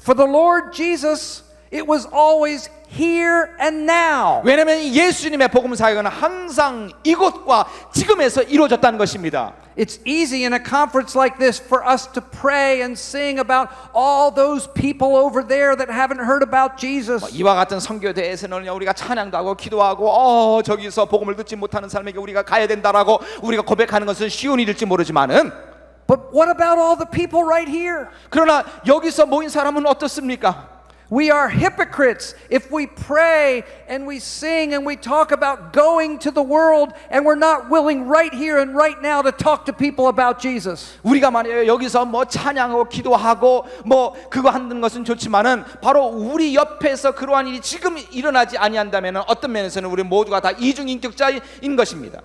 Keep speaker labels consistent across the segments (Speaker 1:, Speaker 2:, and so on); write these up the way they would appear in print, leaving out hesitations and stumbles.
Speaker 1: For the Lord Jesus, it was always here and now.
Speaker 2: 왜냐하면 예수님의 복음 사역은 항상 이곳과 지금에서 이루어졌다는 것입니다.
Speaker 1: It's easy in a conference like this for us to pray and sing about all those people over there that haven't heard about Jesus.
Speaker 2: 이와 같은 선교대에서는 우리가 찬양도 하고 기도하고 저기서 복음을 듣지 못하는 사람에게 우리가 가야 된다라고 우리가 고백하는 것은 쉬운 일일지 모르지만은
Speaker 1: But what about all the people right here?
Speaker 2: 그러나 여기서 모인 사람은 어떻습니까?
Speaker 1: We are hypocrites if we pray and we sing and we talk about going to the world and we're not willing right here and right now to talk to people about Jesus.
Speaker 2: 우리가 말이에요 여기서 뭐 찬양하고 기도하고 뭐 그거 하는 것은 좋지만은 바로 우리 옆에서 그러한 일이 지금 일어나지 아니한다면은 어떤 면에서는 우리 모두가 다 이중인격자인 것입니다.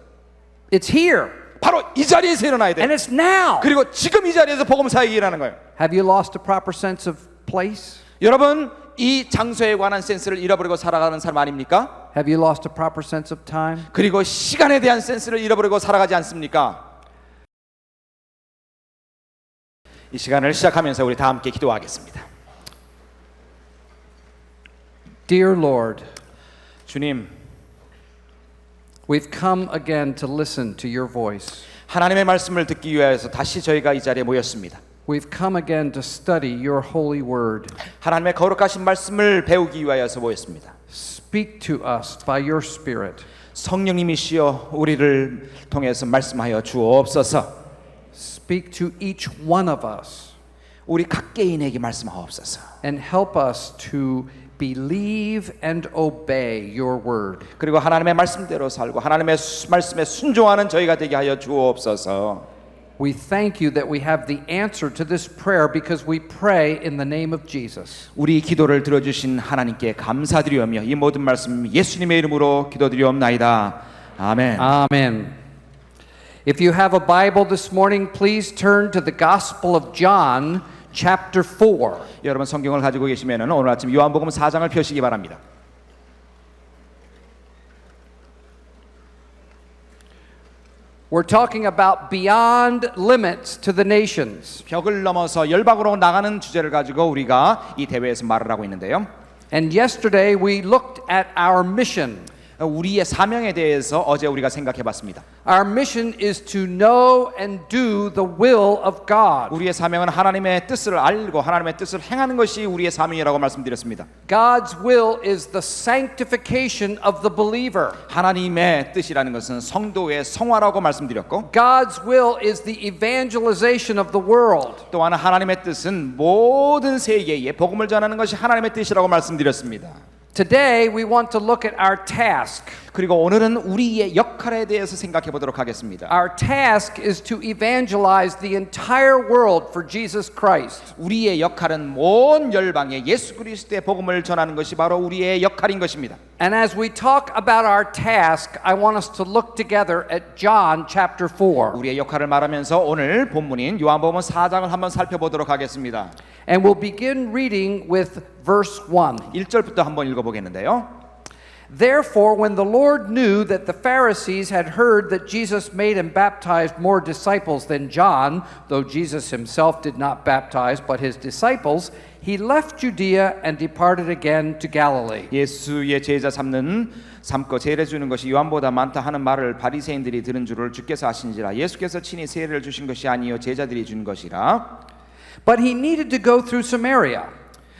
Speaker 1: It's here.
Speaker 2: 바로 이 자리에서 일어나야 돼.
Speaker 1: And it's now.
Speaker 2: 그리고 지금 이 자리에서 복음 사역이 일어나는 거예요.
Speaker 1: Have you lost a proper sense of place?
Speaker 2: 여러분 이 장소에 관한 센스를 잃어버리고 살아가는 사람 아닙니까?
Speaker 1: Have you lost a proper sense of time?
Speaker 2: 그리고 시간에 대한 센스를 잃어버리고 살아가지 않습니까? 이 시간을 시작하면서 우리 다 함께 기도하겠습니다.
Speaker 1: Dear Lord,
Speaker 2: 주님,
Speaker 1: we've come again to listen to your voice.
Speaker 2: 하나님의 말씀을 듣기 위해서 다시 저희가 이 자리에 모였습니다.
Speaker 1: We've come again to study your holy word.
Speaker 2: 하나님의 거룩하신 말씀을 배우기 위하여서 모였습니다.
Speaker 1: Speak to us by your Spirit.
Speaker 2: 성령님이시여 우리를 통해서 말씀하여 주옵소서.
Speaker 1: Speak to each one of us.
Speaker 2: 우리 각 개인에게 말씀하옵소서.
Speaker 1: And help us to believe and obey your word.
Speaker 2: 그리고 하나님의 말씀대로 살고 하나님의 말씀에 순종하는 저희가 되게 하여 주옵소서.
Speaker 1: We thank you that we have the answer to this prayer because we pray in the name of Jesus.
Speaker 2: 우리 기도를 들어주신 하나님께 감사드리오며 이 모든 말씀 예수님의 이름으로 기도드리옵나이다. 아멘.
Speaker 1: Amen. If you have a Bible this morning, please turn to the Gospel of John, chapter 4.
Speaker 2: 여러분 성경을 가지고 계시면은 오늘 아침 요한복음 4장을 펴시기 바랍니다.
Speaker 1: We're talking about beyond limits to the nations.
Speaker 2: 벽을 넘어서 열방으로 나가는 주제를 가지고 우리가 이 대회에서 말을 하고 있는데요.
Speaker 1: And yesterday we looked at our mission.
Speaker 2: 우리의 사명에 대해서 어제 우리가 생각해 봤습니다.
Speaker 1: Our mission is to know and do the will of God.
Speaker 2: 우리의 사명은 하나님의 뜻을 알고 하나님의 뜻을 행하는 것이 우리의 사명이라고 말씀드렸습니다.
Speaker 1: God's will is the sanctification of the believer.
Speaker 2: 하나님의 뜻이라는 것은 성도의 성화라고 말씀드렸고
Speaker 1: God's will is the evangelization of the world.
Speaker 2: 또한 하나님의 뜻은 모든 세계에 복음을 전하는 것이 하나님의 뜻이라고 말씀드렸습니다.
Speaker 1: Today we want to look at our task.
Speaker 2: 그리고 오늘은 우리의 역할에 대해서 생각해 보도록 하겠습니다.
Speaker 1: Our task is to evangelize the entire world for Jesus Christ.
Speaker 2: 우리의 역할은 온 열방에 예수 그리스도의 복음을 전하는 것이 바로 우리의 역할인 것입니다.
Speaker 1: And as we talk about our task, I want us to look together at John chapter 4.
Speaker 2: 우리의 역할을 말하면서 오늘 본문인 요한복음 4장을 한번 살펴보도록 하겠습니다.
Speaker 1: And we'll begin reading with verse 1.
Speaker 2: 1절부터 한번 읽어보겠는데요.
Speaker 1: Therefore, when the Lord knew that the Pharisees had heard that Jesus made and baptized more disciples than John, though Jesus himself did not baptize but his disciples, he left Judea and departed again to Galilee.
Speaker 2: 예수의 제자 삼고 세례 주는 것이 요한보다 많다 하는 말을 바리새인들이 들은 줄을 주께서 아신지라 예수께서 친히 세례를 주신 것이 아니요 제자들이 준 것이라.
Speaker 1: But he needed to go through Samaria.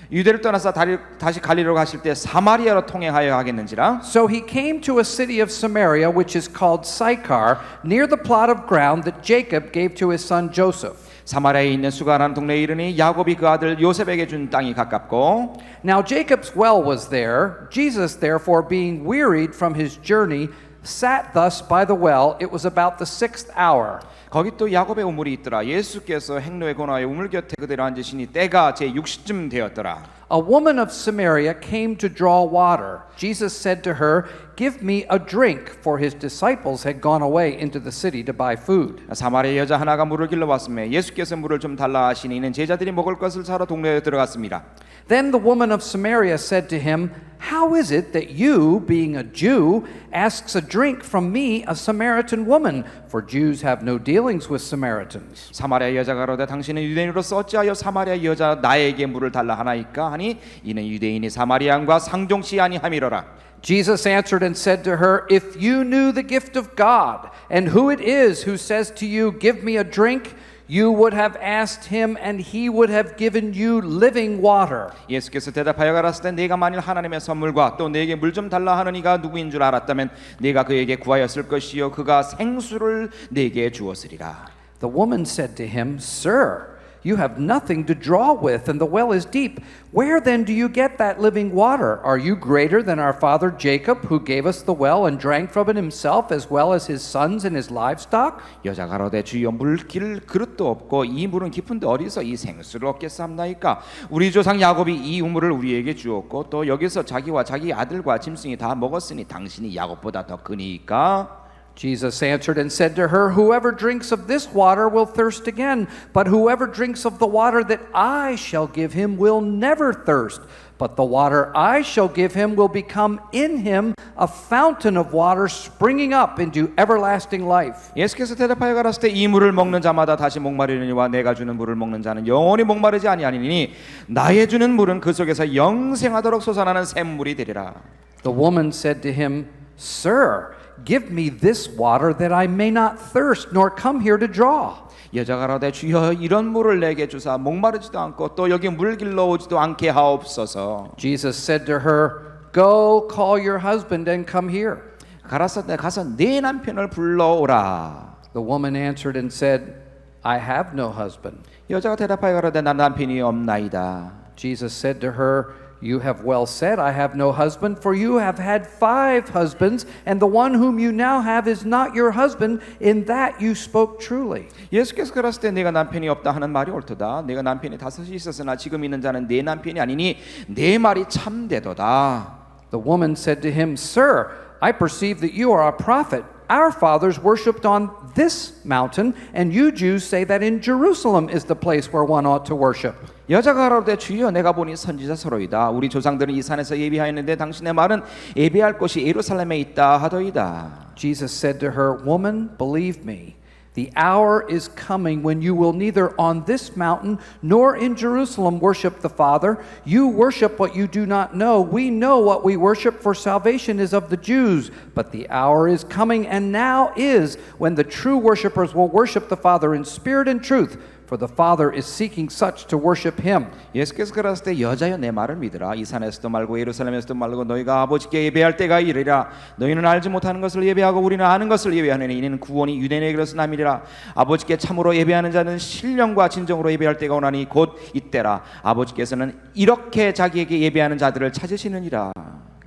Speaker 2: 유대를 떠나서 다시 갈릴리로 가실 때 사마리아로 통행하여 하겠는지라.
Speaker 1: So he came to a city of Samaria which is called Sychar, near the plot of ground that Jacob gave to his son Joseph.
Speaker 2: 사마리아에 있는 수가라는 동네에 이르니 야곱이 그 아들 요셉에게 준 땅이 가깝고.
Speaker 1: Now Jacob's well was there. Jesus therefore being wearied from his journey sat thus by the well. It was about the 6th hour.
Speaker 2: 거기 또 야곱의 우물이 있더라. 예수께서 행로에 권하여 우물 곁에 그대로 앉으시니 때가 제 6시쯤 되었더라.
Speaker 1: A woman of Samaria came to draw water. Jesus said to her, "Give me a drink," for his disciples had gone away into the city to buy food.
Speaker 2: 사마리아 여자 하나가 물을 길러 왔음에 예수께서 물을 좀 달라 하시니 이는 제자들이 먹을 것을 사러 동네에 들어갔습니다.
Speaker 1: Then the woman of Samaria said to him, How is it that you, being a Jew, asks a drink from me, a Samaritan woman? For Jews have no dealings with Samaritans.
Speaker 2: 사마리아 여자가 가로되 당신은 유대인으로서 어찌하여 사마리아 여자 나에게 물을 달라 하나이까 하니 이는 유대인이 사마리아인과 상종치 아니함이로라.
Speaker 1: Jesus answered and said to her, If you knew the gift of God, and who it is who says to you, Give me a drink, you would have asked him, and he would have given you living water.
Speaker 2: 예수께서 대답하여 가라사대 네가 만일 하나님의 선물과 또 내게 물 좀 달라 하는 이가 누구인 줄 알았다면 네가 그에게 구하였을 것이요 그가 생수를 네게 주었으리라.
Speaker 1: The woman said to him, Sir, you have nothing to draw with, and the well is deep. Where then do you get that living water? Are you greater than our father Jacob, who gave us the well and drank from it himself, as well as his sons and his livestock?
Speaker 2: 여자가 가로되 주여 물 길 그릇도 없고 이 물은 깊은데 어디서 이 생수를 얻겠사옵나이까? 우리 조상 야곱이 이 우물을 우리에게 주었고 또 여기서 자기와 자기 아들과 짐승이 다 먹었으니 당신이 야곱보다 더 크니까?
Speaker 1: Jesus answered and said to her, Whoever drinks of this water will thirst again, but whoever drinks of the water that I shall give him will never thirst. But the water I shall give him will become in him a fountain of water springing up into everlasting life.
Speaker 2: 예수께서 대답하여 가라사대 이 물을 먹는 자마다 다시 목마르리니와 내가 주는 물을 먹는 자는 영원히 목마르지 아니하니니 나의 주는 물은 그 속에서 영생하도록 솟아나는 샘물이 되리라.
Speaker 1: The woman said to him, Sir, give me this water that I may not thirst nor come here to draw.
Speaker 2: 여자가 가로되 주여 이런 물을 내게 주사 목마르지도 않고 또 여기 물 길러 오지도 않게 하옵소서.
Speaker 1: Jesus said to her, Go call your husband and come here.
Speaker 2: 가라사대 가서 네 남편을 불러오라.
Speaker 1: The woman answered and said, I have no husband.
Speaker 2: 여자가 대답하여 가로되 난 남편이 없나이다.
Speaker 1: Jesus said to her, You have well said, I have no husband, for you have had 5 husbands, and the one whom you now have is not your husband. In that you spoke truly.
Speaker 2: 예수께서 가라사대 내가 남편이 없다 하는 말이 옳도다. 내가 남편이 5이 있었으나 지금 있는 자는 내 남편이 아니니 내 말이 참되도다.
Speaker 1: The woman said to him, Sir, I perceive that you are a prophet. Our fathers worshipped on this mountain, and you Jews say that in Jerusalem is the place where one ought to worship.
Speaker 2: 여자가 가로되 주여 내가 보니 선지자 서로이다. 우리 조상들은 이 산에서 예비하였는데 당신의 말은 예비할 곳이 예루살렘에 있다 하더이다.
Speaker 1: Jesus said to her, Woman, believe me, the hour is coming when you will neither on this mountain nor in Jerusalem worship the Father. You worship what you do not know. We know what we worship, for salvation is of the Jews. But the hour is coming, and now is, when the true worshipers will worship the Father in spirit and truth. For the Father is seeking such to worship Him.
Speaker 2: 예수께서 그러시되 여자여 내 말을 믿으라. 이 산에서도 말고 예루살렘에서도 말고 너희가 아버지께 예배할 때가 이르리라. 너희는 알지 못하는 것을 예배하고 우리는 아는 것을 예배하느니 이는 구원이 유대인에게로서 남이리라. 아버지께 참으로 예배하는 자는 신령과 진정으로 예배할 때가 오나니 곧 이때라. 아버지께서는 이렇게 자기에게 예배하는 자들을 찾으시느니라.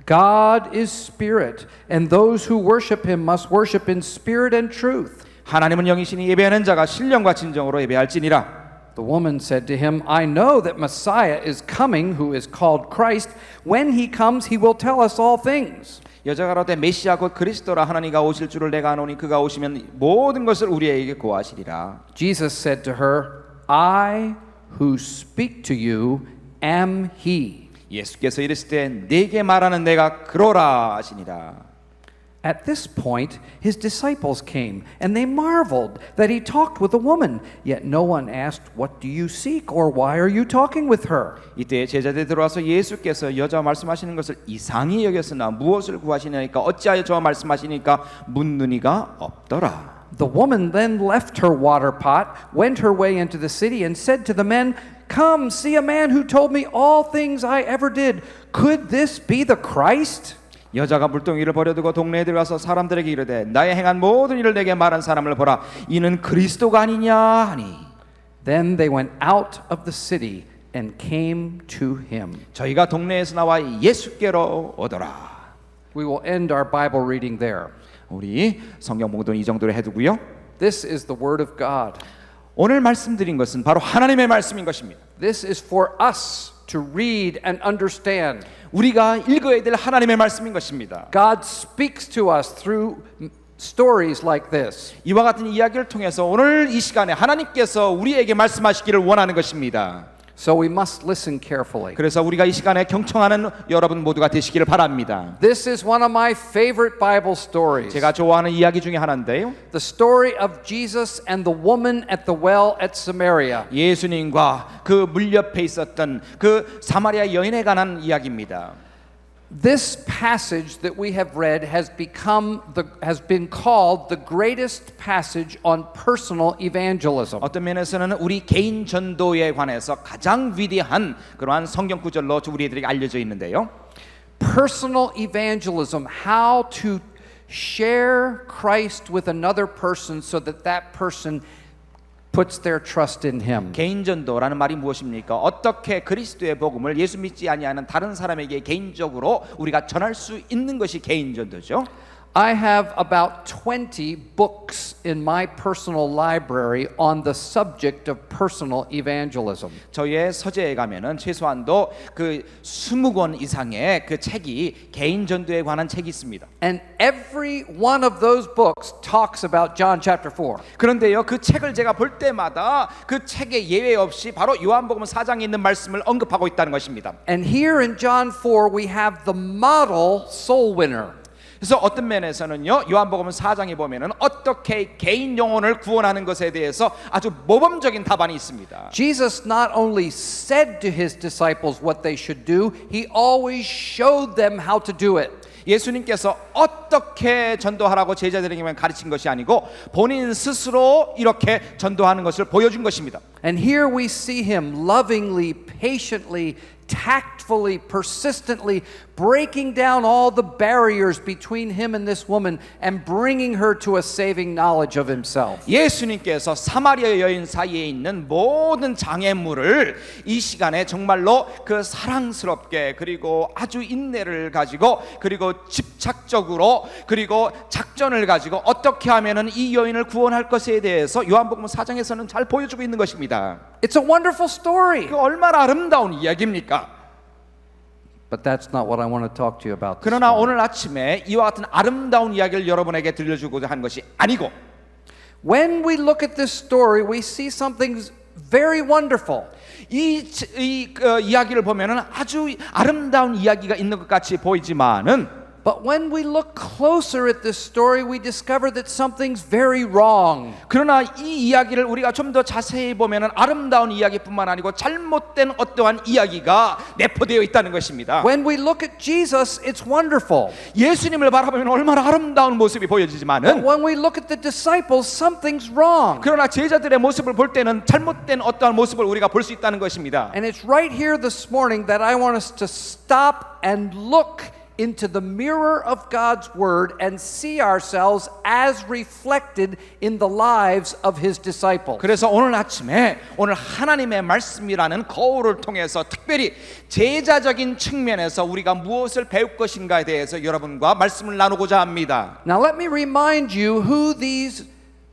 Speaker 1: God is spirit, and those who worship Him must worship in spirit and truth.
Speaker 2: 하나님은 영이시니 예배하는 자가 신령과 진정으로 예배할지니라.
Speaker 1: The woman said to him, I know that Messiah is coming, who is called Christ. When he comes, he will tell us all things.
Speaker 2: 여자가 가로되 메시아 곧 그리스도라 하나니가 오실 줄을 내가 아노니 그가 오시면 모든 것을 우리에게 고하시리라.
Speaker 1: Jesus said to her, I who speak to you am he.
Speaker 2: 예수께서 이르시되 네게 말하는 내가 그러라 하시니라.
Speaker 1: At this point, his disciples came, and they marveled that he talked with a woman. Yet no one asked, What do you seek, or why are you talking with her?
Speaker 2: 이때 제자들이 들어와서 예수께서 여자와 말씀하시는 것을 이상히 여겼으나 무엇을 구하시냐니까 어찌하여 저와 말씀하시니까 묻는 이가 없더라.
Speaker 1: The woman then left her water pot, went her way into the city, and said to the men, Come, see a man who told me all things I ever did. Could this be the Christ?
Speaker 2: 여자가 물동이를 버려두고 동네에 들어가서 사람들에게 이르되 나의 행한 모든 일을 내게 말한 사람을 보라. 이는 그리스도가 아니냐 하니.
Speaker 1: Then they went out of the city and came to him.
Speaker 2: 저희가 동네에서 나와 예수께로 오더라.
Speaker 1: We will end our Bible reading there.
Speaker 2: 우리 성경 봉독은 이 정도로 해두고요.
Speaker 1: This is the word of God.
Speaker 2: 오늘 말씀드린 것은 바로 하나님의 말씀인 것입니다.
Speaker 1: This is for us to read and understand.
Speaker 2: 우리가 읽어야 될 하나님의 말씀인 것입니다.
Speaker 1: God speaks to us through stories like this.
Speaker 2: 이와 같은 이야기를 통해서 오늘 이 시간에 하나님께서 우리에게 말씀하시기를 원하는 것입니다.
Speaker 1: So we must listen carefully.
Speaker 2: 그래서 우리가 이 시간에 경청하는 여러분 모두가 되시기를 바랍니다.
Speaker 1: This is one of my favorite Bible stories.
Speaker 2: 제가 좋아하는 이야기 중에 하나인데요.
Speaker 1: The story of Jesus and the woman at the well at Samaria.
Speaker 2: 예수님과 그 물 옆에 있었던 그 사마리아 여인에 관한 이야기입니다.
Speaker 1: This passage that we have read has been called the greatest passage on personal evangelism.
Speaker 2: 어떤 면에서는 우리 개인 전도에 관해서 가장 위대한 그러한 성경 구절로 우리들에게 알려져 있는데요.
Speaker 1: Personal evangelism, how to share Christ with another person so that that person puts their trust in him.
Speaker 2: 개인 전도라는 말이 무엇입니까? 어떻게 그리스도의 복음을 예수 믿지 아니하는 다른 사람에게 개인적으로 우리가 전할 수 있는 것이 개인 전도죠.
Speaker 1: I have about 20 books in my personal library on the subject of personal evangelism.
Speaker 2: 저의 서재에 가면은 최소한도 그 20권 이상의 그 책이 개인 전도에 관한 책이 있습니다.
Speaker 1: And every one of those books talks about John chapter 4.
Speaker 2: 그런데요, 그 책을 제가 볼 때마다 그 책에 예외 없이 바로 요한복음 4장에 있는 말씀을 언급하고 있다는 것입니다.
Speaker 1: And here in John 4 we have the model soul winner.
Speaker 2: 그래서 어떤 면에서는요, 요한복음 4장에 보면은 어떻게 개인 영혼을 구원하는 것에 대해서 아주 모범적인 답안이 있습니다.
Speaker 1: Jesus not only said to his disciples what they should do, he always showed them how to do it.
Speaker 2: 예수님께서 어떻게 전도하라고 제자들에게만 가르친 것이 아니고 본인 스스로 이렇게 전도하는 것을 보여준 것입니다.
Speaker 1: And here we see him lovingly, patiently, tactfully, persistently breaking down all the barriers between him and this woman and bringing her to a saving knowledge of himself.
Speaker 2: 예수님께서 사마리아 여인 사이에 있는 모든 장애물을 이 시간에 정말로 그 사랑스럽게 그리고 아주 인내를 가지고 그리고 집착적으로 그리고 작전을 가지고 어떻게 하면은 이 여인을 구원할 것에 대해서 요한복음 4장에서는 잘 보여주고 있는 것입니다.
Speaker 1: It's a wonderful story.
Speaker 2: 그 얼마나 아름다운 이야기입니까?
Speaker 1: But that's not what I want to talk to you about this
Speaker 2: 그러나
Speaker 1: morning.
Speaker 2: 오늘 아침에 이와 같은 아름다운 이야기를 여러분에게 들려주고자 한 것이 아니고
Speaker 1: When we look at this story, we see something very wonderful.
Speaker 2: 이 이야기를 보면은 아주 아름다운 이야기가 있는 것 같이 보이지만은
Speaker 1: But when we look closer at this story, we discover that something's very wrong.
Speaker 2: 그러나 이 이야기를 우리가 좀 더 자세히 보면은 아름다운 이야기뿐만 아니고 잘못된 어떠한 이야기가 내포되어 있다는 것입니다.
Speaker 1: When we look at Jesus, it's wonderful.
Speaker 2: 예수님을 바라보면 얼마나 아름다운 모습이
Speaker 1: But
Speaker 2: 보여지지만은
Speaker 1: when we look at the disciples, something's wrong.
Speaker 2: 그러나 제자들의 모습을 볼 때는 잘못된 어떠한 모습을 우리가 볼 수 있다는 것입니다.
Speaker 1: And it's right here this morning that I want us to stop and look into the mirror of God's Word and see ourselves as reflected in the lives of His disciples.
Speaker 2: 그래서 오늘 아침에 오늘 하나님의 말씀이라는 거울을 통해서 특별히 제자적인 측면에서 우리가 무엇을 배울 것인가에 대해서 여러분과 말씀을 나누고자 합니다.
Speaker 1: Now let me remind you who these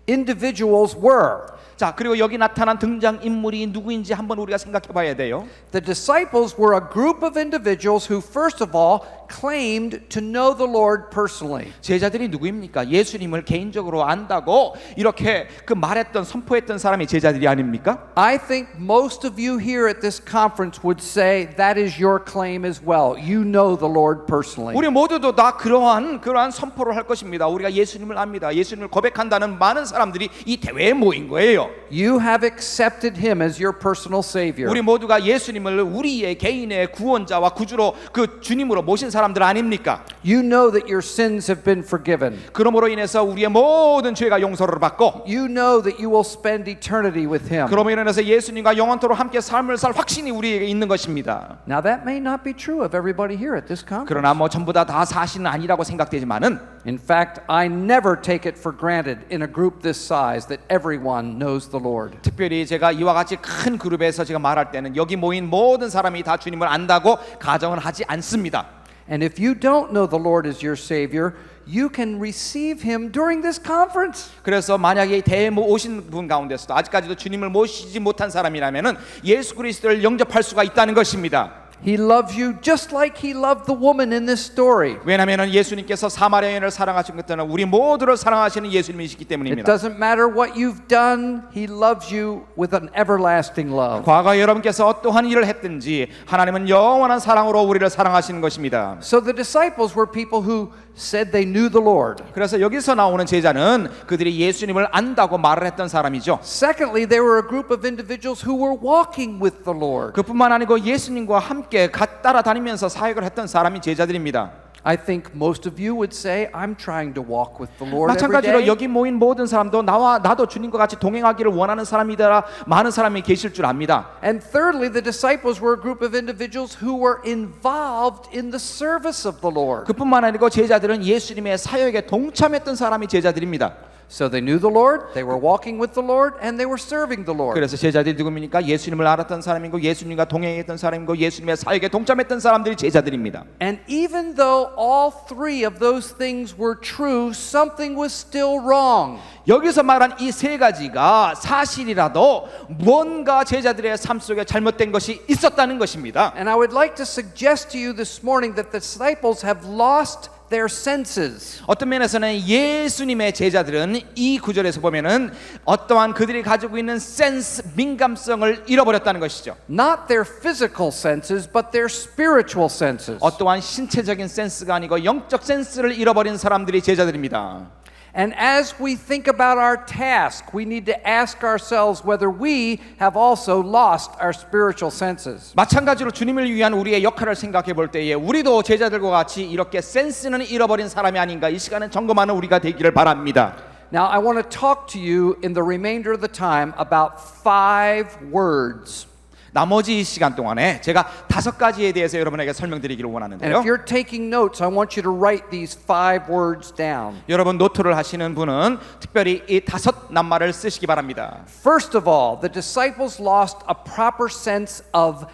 Speaker 1: individuals were.
Speaker 2: 자, 그리고 여기 나타난 등장 인물이 누구인지 한번 우리가 생각해 봐야 돼요.
Speaker 1: The disciples were a group of individuals who first of all claimed to know the Lord personally.
Speaker 2: 제자들이 누구입니까? 예수님을 개인적으로 안다고 이렇게 그 말했던 선포했던 사람이 제자들이 아닙니까?
Speaker 1: I think most of you here at this conference would say that is your claim as well. You know the Lord personally.
Speaker 2: 우리 모두도 다 그러한 선포를 할 것입니다. 우리가 예수님을 압니다. 예수님을 고백한다는 많은 사람들이 이 대회에 모인 거예요.
Speaker 1: You have accepted him as your personal savior.
Speaker 2: 우리 모두가 예수님을 우리의 개인의 구원자와 구주로 그 주님으로 모신 사람들 아닙니까?
Speaker 1: You know that your sins have been forgiven.
Speaker 2: 그러므로 인해서 우리의 모든 죄가 용서를 받고
Speaker 1: You know that you will spend eternity with him.
Speaker 2: 그러므로 인해서 예수님과 영원토록 함께 삶을 살 확신이 우리에게 있는 것입니다.
Speaker 1: Now that may not be true of everybody here at this conference.
Speaker 2: 그러나 뭐 전부 다 사실은 아니라고 생각되지만은
Speaker 1: In fact, I never take it for granted in a group this size that everyone knows the Lord.
Speaker 2: 특별히 제가 이와 같이 큰 그룹에서 제가 말할 때는 여기 모인 모든 사람이 다 주님을 안다고 가정을 하지 않습니다.
Speaker 1: And if you don't know the Lord as your Savior, you can receive Him during this conference.
Speaker 2: 그래서 만약에 대회 오신 분 가운데서도 아직까지도 주님을 모시지 못한 사람이라면은 예수 그리스도를 영접할 수가 있다는 것입니다.
Speaker 1: He loves you just like he loved the woman in this story.
Speaker 2: 왜냐하면 예수님께서 사마리아 여인을 사랑하신 것처럼 우리 모두를 사랑하시는 예수님이시기
Speaker 1: It
Speaker 2: 때문입니다.
Speaker 1: doesn't matter what you've done, he loves you with an everlasting love.
Speaker 2: 과거 여러분께서 어떠한 일을 했든지 하나님은 영원한 사랑으로 우리를 사랑하시는 것입니다.
Speaker 1: So the disciples were people who said they knew the Lord.
Speaker 2: 그래서 여기서 나오는 제자는 그들이 예수님을 안다고 말을 했던 사람이죠.
Speaker 1: Secondly, they were a group of individuals who were walking with the Lord.
Speaker 2: 그뿐만 아니고 예수님과 함께 따라다니면서 사역을 했던 사람이 제자들입니다.
Speaker 1: I think most of you would say, I'm trying to walk with the Lord every
Speaker 2: 마찬가지로
Speaker 1: day.
Speaker 2: 여기 모인 모든 사람도 나도 주님과 같이 동행하기를 원하는 사람이다 많은 사람이 계실 줄 압니다.
Speaker 1: And thirdly, the disciples were a group of individuals who were involved in the service of the Lord.
Speaker 2: 그뿐만 아니고 제자들은 예수님의 사역에 동참했던 사람이 제자들입니다.
Speaker 1: So they knew the Lord, they were walking with the Lord, and they were serving the Lord.
Speaker 2: 그래서 제자들이 누굽니까? 예수님을 알았던 사람이고 예수님과 동행했던 사람이고 예수님의 사역에 동참했던 사람들이 제자들입니다.
Speaker 1: And even though all three of those things were true, something was still wrong.
Speaker 2: 여기서 말한 이 세 가지가 사실이라도 뭔가 제자들의 삶 속에 잘못된 것이 있었다는 것입니다.
Speaker 1: And I would like to suggest to you this morning that the disciples have lost their senses.
Speaker 2: 어떤 면에서는 예수님의 제자들은 이 구절에서 보면은 어떠한 그들이 가지고 있는 센스, 민감성을 잃어버렸다는 것이죠.
Speaker 1: Not their physical senses, but their spiritual senses.
Speaker 2: 어떠한 신체적인 센스가 아니고 영적 센스를 잃어버린 사람들이 제자들입니다.
Speaker 1: And as we think about our task, we need to ask ourselves whether we have also lost our spiritual senses.
Speaker 2: 마찬가지로 주님을 위한 우리의 역할을 생각해 볼 때에 우리도 제자들과 같이 이렇게 센스는 잃어버린 사람이 아닌가 이 시간에 점검하는 우리가 되기를 바랍니다.
Speaker 1: Now, I want to talk to you in the remainder of the time about 5 words.
Speaker 2: 나머지 시간 동안에 제가 5가지에 대해서 여러분에게 설명드리기를
Speaker 1: And
Speaker 2: 원하는데요.
Speaker 1: if you're taking notes, I want you to write these 5 words down.
Speaker 2: 여러분 노트를 하시는 분은 특별히 이 5 낱말을 쓰시기 바랍니다.
Speaker 1: First of all, the disciples lost a proper sense of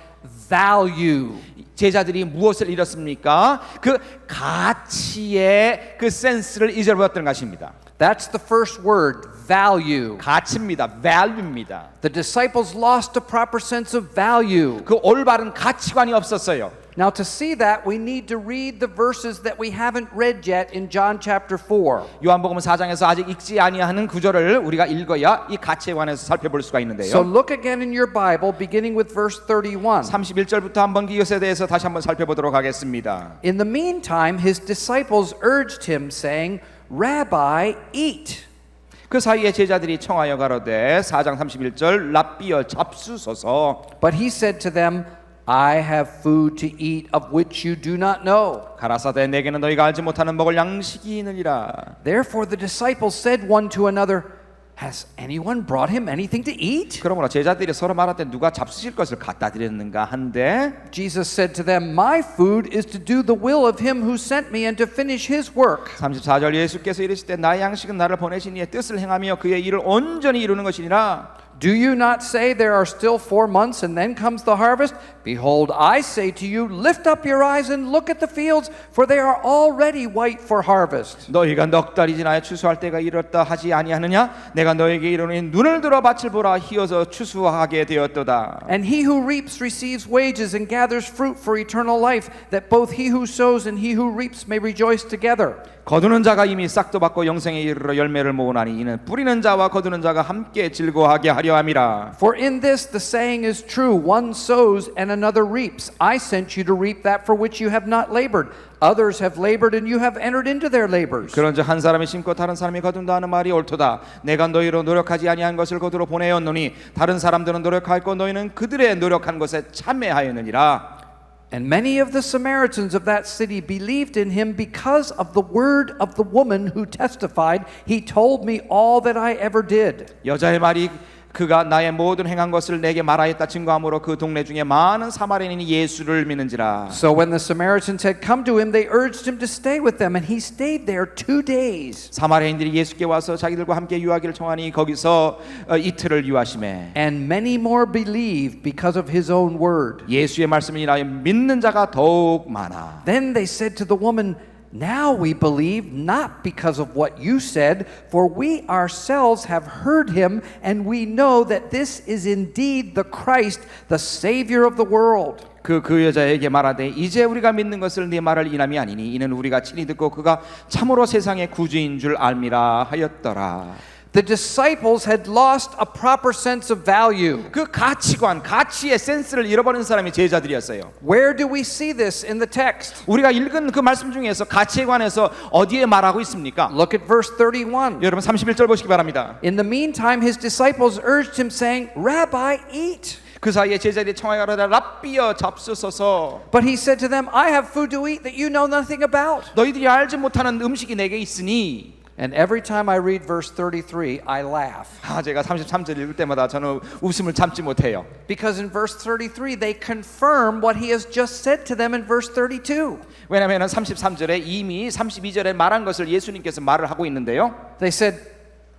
Speaker 1: value.
Speaker 2: 제자들이 무엇을 잃었습니까? 그 가치의 그 센스를 잊어버렸던 것입니다.
Speaker 1: That's the first word, value.
Speaker 2: 가치입니다. value입니다.
Speaker 1: The disciples lost a proper sense of value.
Speaker 2: 그 올바른 가치관이 없었어요.
Speaker 1: Now, to see that, we need to read the verses that we haven't read yet in John chapter 4.
Speaker 2: 요한복음 4장에서 아직 읽지 아니하는 구절을 우리가 읽어야 이 가치에 관해서 살펴볼 수가 있는데요.
Speaker 1: So look again in your Bible, beginning with verse 31.
Speaker 2: 31절부터 한번 이것에 대해서 다시 한번 살펴보도록 하겠습니다.
Speaker 1: In the meantime, his disciples urged him, saying, Rabbi, eat.
Speaker 2: 그 사이에 제자들이 청하여 가로되 4장 31절 랍비여 잡수소서.
Speaker 1: But he said to them, I have food to eat of which you do not know.
Speaker 2: 가라사대 내게는 너희가 알지 못하는 먹을 양식이 있느니라.
Speaker 1: Therefore the disciples said one to another, Has anyone brought him anything to eat?
Speaker 2: 그러므로 제자들이 서로 말할 때 누가 잡수실 것을 갖다 드렸는가 한데
Speaker 1: Jesus said to them, My food is to do the will of him who sent me and to finish his work.
Speaker 2: 34절 예수께서 이르시되 나의 양식은 나를 보내신 이의 뜻을 행하며 그의 일을 온전히 이루는 것이니라.
Speaker 1: Do you not say there are still 4 months and then comes the harvest? Behold, I say to you, lift up your eyes and look at the fields, for they are already white for harvest.
Speaker 2: 너희가 넉 달이 지나야 추수할 때가 이르렀다 하지 아니하느냐? 내가 너에게 이르노니 눈을 들어 밭을 보라 희어서 추수하게 되었도다.
Speaker 1: And he who reaps receives wages and gathers fruit for eternal life, that both he who sows and he who reaps may rejoice together.
Speaker 2: 거두는 자가 이미 싹도 받고 영생에 이르러 열매를 모으나니 이는 뿌리는 자와 거두는 자가 함께 즐거워하게 하려 함이라.
Speaker 1: For in this the saying is true, one sows and another reaps. I sent you to reap that for which you have not labored. Others have labored and you have entered into their labors.
Speaker 2: 그런즉 한 사람이 심고 다른 사람이 거둔다 하는 말이 옳도다. 내가 너희로 노력하지 아니한 것을 거두러 보내었노니 다른 사람들은 노력하였고 너희는 그들의 노력한 것에 참여하였느니라.
Speaker 1: And many of the Samaritans of that city believed in him because of the word of the woman who testified, He told me all that I ever did.
Speaker 2: 여자의 말이 그가 나의 모든 행한 것을 내게 말하였다 증거함으로 그 동네 중에 많은 사마리아인이 예수를 믿는지라.
Speaker 1: So when the Samaritans had come to him, they urged him to stay with them, and he stayed there 2 days.
Speaker 2: 사마리아인들이 예수께 와서 자기들과 함께 유하기를 청하니 거기서 이틀을 유하심에
Speaker 1: And many more believed because of his own word.
Speaker 2: 예수의 말씀을 인하여 믿는 자가 더욱 많아.
Speaker 1: Then they said to the woman, Now we believe not because of what you said, for we ourselves have heard him, and we know that this is indeed the Christ, the Savior of the world.
Speaker 2: 그 여자에게 말하되 이제 우리가 믿는 것을 네 말을 인함이 아니니 이는 우리가 친히 듣고 그가 참으로 세상의 구주인 줄 알미라 하였더라.
Speaker 1: The disciples had lost a proper sense of value.
Speaker 2: 그 가치관, 가치의 센스를 잃어버린 사람이 제자들이었어요.
Speaker 1: Where do we see this in the text?
Speaker 2: 우리가 읽은 그 말씀 중에서 가치에 관해서 어디에 말하고 있습니까?
Speaker 1: Look at verse 31.
Speaker 2: 여러분 31절 보시기 바랍니다.
Speaker 1: In the meantime, his disciples urged him, saying, Rabbi, eat.
Speaker 2: 그 사이에 제자들이 청하여 가로되 랍비여 잡수소서.
Speaker 1: But he said to them, I have food to eat that you know nothing about.
Speaker 2: 너희들이 알지 못하는 음식이 내게 있으니.
Speaker 1: And every time I read verse 33, I laugh.
Speaker 2: 제가 33절 읽을 때마다 저는 웃음을 참지 못해요.
Speaker 1: Because in verse 33, they confirm what he has just said to them in verse 32.
Speaker 2: 왜냐하면 33절에 이미 32절에 말한 것을 예수님께서 말을 하고 있는데요.
Speaker 1: They said,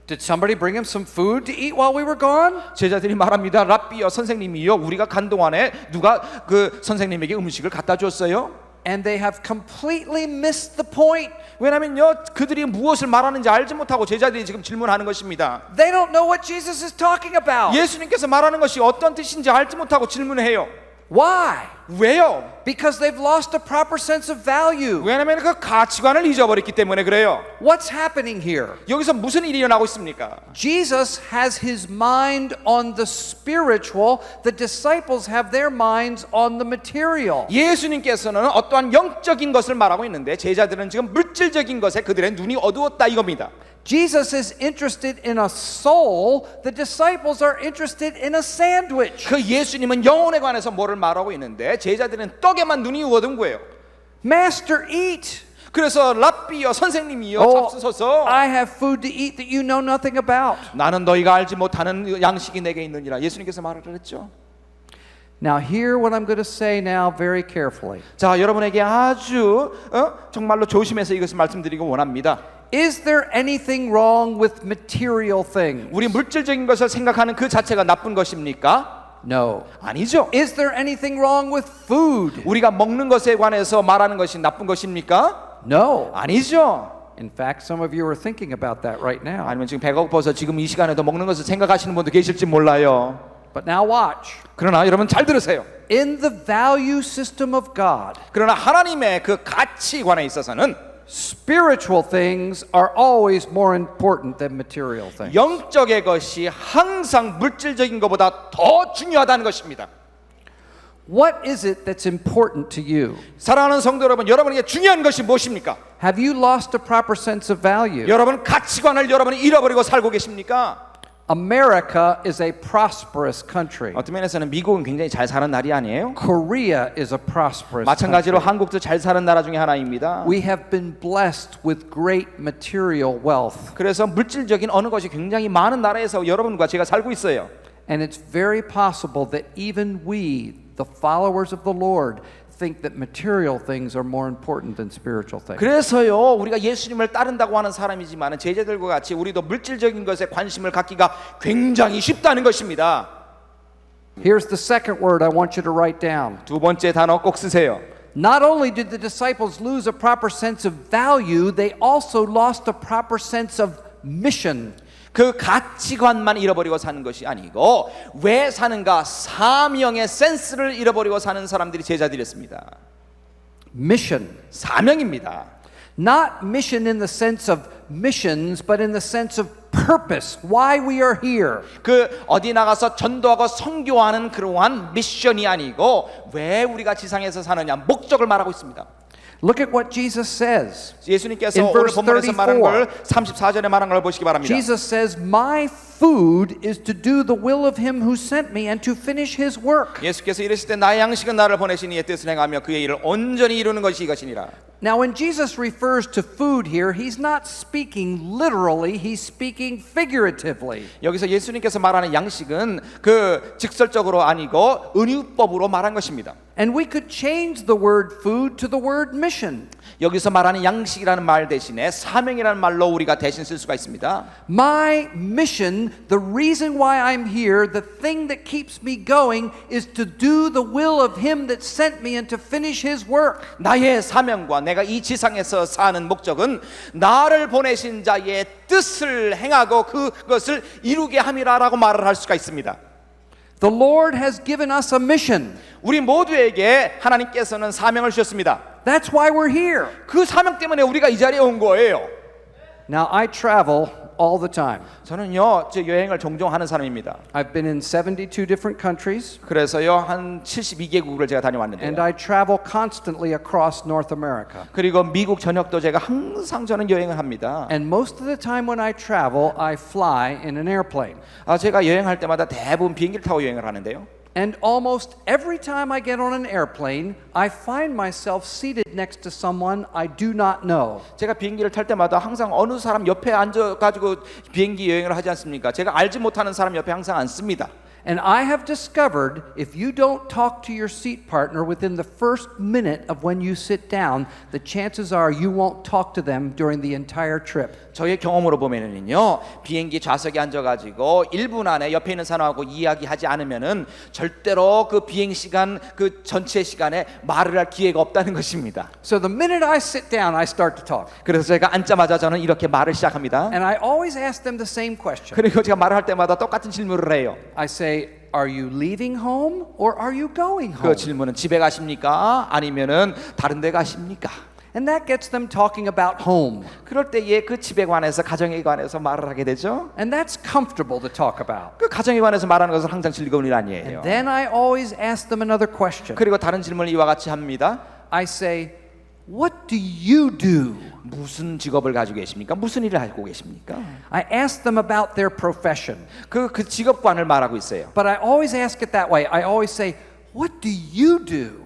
Speaker 1: Did somebody bring him some food to eat while we were gone?
Speaker 2: 제자들이 말합니다. 랍비여 선생님이요, 우리가 간 동안에 누가 그 선생님에게 음식을 갖다 줬어요?
Speaker 1: And they have completely missed the point.
Speaker 2: 왜냐면요, 그들이 무엇을 말하는지 알지 못하고 제자들이 지금 질문하는 것입니다.
Speaker 1: They don't know what Jesus is talking about.
Speaker 2: 예수님께서 말하는 것이 어떤 뜻인지 알지 못하고 질문해요.
Speaker 1: Why?
Speaker 2: 왜요?
Speaker 1: Because they've lost a proper sense of value.
Speaker 2: 왜냐면 그 가치관을 잊어버렸기 때문에 그래요.
Speaker 1: What's happening here?
Speaker 2: 여기서 무슨 일이 일어나고 있습니까?
Speaker 1: Jesus has his mind on the spiritual. The disciples have their minds on the material.
Speaker 2: 예수님께서는 어떠한 영적인 것을 말하고 있는데 제자들은 지금 물질적인 것에 그들의 눈이 어두웠다 이겁니다.
Speaker 1: Jesus is interested in a soul. The disciples are interested in a sandwich.
Speaker 2: 그 예수님은 영혼에 관해서 뭐를 말하고 있는데 제자들은 떡에만 눈이 우어둔 거예요.
Speaker 1: Master, eat.
Speaker 2: 그래서 랍비여 선생님이여 잡수소서.
Speaker 1: I have food to eat that you know nothing about.
Speaker 2: 나는 너희가 알지 못하는 양식이 내게 있느니라. 예수님께서 말을 했죠.
Speaker 1: Now hear what I'm going to say now very carefully.
Speaker 2: 자, 여러분에게 아주 정말로 조심해서 이것을 말씀드리고 원합니다.
Speaker 1: Is there anything wrong with material things?
Speaker 2: 우리 물질적인 것을 생각하는 그 자체가 나쁜 것입니까?
Speaker 1: No.
Speaker 2: 아니죠.
Speaker 1: Is there anything wrong with food?
Speaker 2: 우리가 먹는 것에 관해서 말하는 것이 나쁜 것입니까?
Speaker 1: No.
Speaker 2: 아니죠.
Speaker 1: In fact, some of you are thinking about that right now.
Speaker 2: 아니면 지금 배가 고파서 지금 이 시간에도 먹는 것을 생각하시는 분도 계실지 몰라요.
Speaker 1: But now watch.
Speaker 2: 그러나 여러분 잘 들으세요.
Speaker 1: In the value system of God,
Speaker 2: 그러나 하나님의 그 가치관에 있어서는
Speaker 1: spiritual things are always more important than material things.
Speaker 2: 영적의 것이 항상 물질적인 것보다 더 중요하다는 것입니다.
Speaker 1: What is it that's important to you?
Speaker 2: 사랑하는 성도 여러분, 여러분에게 중요한 것이 무엇입니까?
Speaker 1: Have you lost a proper sense of value?
Speaker 2: 여러분 가치관을 여러분이 잃어버리고 살고 계십니까?
Speaker 1: America is a prosperous country.
Speaker 2: 어떤 면에서는 미국은 굉장히 잘 사는 나라이 아니에요?
Speaker 1: Korea is a prosperous
Speaker 2: 마찬가지로
Speaker 1: country.
Speaker 2: 한국도 잘 사는 나라 중에 하나입니다.
Speaker 1: We have been blessed with great material wealth.
Speaker 2: 그래서 물질적인 어느 것이 굉장히 많은 나라에서 여러분과 제가 살고 있어요.
Speaker 1: And it's very possible that even we, the followers of the Lord, think that material things are more important than spiritual things.
Speaker 2: 그래서요, 우리가 예수님을 따른다고 하는 사람이지만 제자들과 같이 우리도 물질적인 것에 관심을 갖기가 굉장히 쉽다는 것입니다.
Speaker 1: Here's the second word I want you to write down.
Speaker 2: 두 번째 단어 꼭 쓰세요.
Speaker 1: Not only did the disciples lose a proper sense of value, they also lost a proper sense of mission.
Speaker 2: 그 가치관만 잃어버리고 사는 것이 아니고 왜 사는가, 사명의 센스를 잃어버리고 사는 사람들이 제자들이었습니다.
Speaker 1: Mission.
Speaker 2: 사명입니다.
Speaker 1: Not mission in the sense of missions, but in the sense of purpose. Why we are here.
Speaker 2: 그 어디 나가서 전도하고 선교하는 그러한 미션이 아니고 왜 우리가 지상에서 사느냐, 목적을 말하고 있습니다.
Speaker 1: Look at what Jesus says.
Speaker 2: 예수님께서
Speaker 1: In
Speaker 2: 오늘
Speaker 1: verse
Speaker 2: 본문에서 말한 걸
Speaker 1: 34.
Speaker 2: 34절에 말한 걸 보시기 바랍니다.
Speaker 1: Jesus says, "My food is to do the will of him who sent me and to finish his work."
Speaker 2: 예수께서 이르실 때 나의 양식은 나를 보내신 이의 뜻을 행하며 그의 일을 온전히 이루는 것이 이것이니라.
Speaker 1: Now, when Jesus refers to food here, he's not speaking literally, he's speaking figuratively.
Speaker 2: 여기서 예수님께서 말하는 양식은 그 직설적으로 아니고 은유법으로 말한 것입니다.
Speaker 1: And we could change the word food to the word mission.
Speaker 2: 여기서 말하는 양식이라는 말 대신에 사명이라는 말로 우리가 대신 쓸 수가 있습니다.
Speaker 1: My mission, the reason why I'm here, the thing that keeps me going is to do the will of him that sent me and to finish his work.
Speaker 2: 나의 사명과 내가 이 지상에서 사는 목적은 나를 보내신 자의 뜻을 행하고 그것을 이루게 함이라라고 말을 할 수가 있습니다.
Speaker 1: The Lord has given us a mission.
Speaker 2: 우리 모두에게 하나님께서는 사명을 주셨습니다.
Speaker 1: That's why we're here.
Speaker 2: 그 사명 때문에 우리가 이 자리에 온 거예요.
Speaker 1: Now, I travel all the time.
Speaker 2: 저는요, 저 여행을 종종 하는 사람입니다.
Speaker 1: I've been in 72 different countries,
Speaker 2: 그래서요, 한 72개국을 제가
Speaker 1: and
Speaker 2: 다녀왔는데요.
Speaker 1: I travel constantly across North America.
Speaker 2: 그리고 미국 전역도 제가 항상 저는 여행을 합니다.
Speaker 1: And most of the time when I travel, I fly in an airplane.
Speaker 2: 제가 여행할 때마다 대부분 비행기를 타고 여행을 하는데요.
Speaker 1: And almost every time I get on an airplane, I find myself seated next to someone I do not know.
Speaker 2: 제가 비행기를 탈 때마다 항상 어느 사람 옆에 앉아가지고 비행기 여행을 하지 않습니까? 제가 알지 못하는 사람 옆에 항상 앉습니다.
Speaker 1: And I have discovered if you don't talk to your seat partner within the first minute of when you sit down, the chances are you won't talk to them during the entire trip.
Speaker 2: 저의 경험으로 보면은요, 비행기 좌석에 앉아가지고 1분 안에 옆에 있는 사람하고 이야기하지 않으면은 절대로 그 비행 시간 그 전체 시간에 말을 할 기회가 없다는 것입니다.
Speaker 1: So the minute I sit down, I start to talk.
Speaker 2: 그래서 제가 앉자마자 저는 이렇게 말을 시작합니다.
Speaker 1: And I always ask them the same question.
Speaker 2: 그리고 제가 말을 할 때마다 똑같은 질문을 해요.
Speaker 1: I say, are you leaving home or are you going
Speaker 2: 그
Speaker 1: home?
Speaker 2: 질문은 집에 가십니까? 아니면은 다른 데 가십니까?
Speaker 1: And that gets them talking about home.
Speaker 2: 그럴 때에 그 집에 관해서 가정에 관해서 말을 하게 되죠.
Speaker 1: And that's comfortable to talk about.
Speaker 2: 그 가정에 관해서 말하는 것은 항상 즐거운 일 아니에요.
Speaker 1: And then I always ask them another question.
Speaker 2: 그리고 다른 질문을 이와 같이 합니다.
Speaker 1: I say, what do you do?
Speaker 2: 무슨 직업을 가지고 계십니까? 무슨 일을 하고 계십니까?
Speaker 1: I ask them about their profession.
Speaker 2: 그 직업관을 말하고 있어요.
Speaker 1: But I always ask it that way. I always say, what do you do?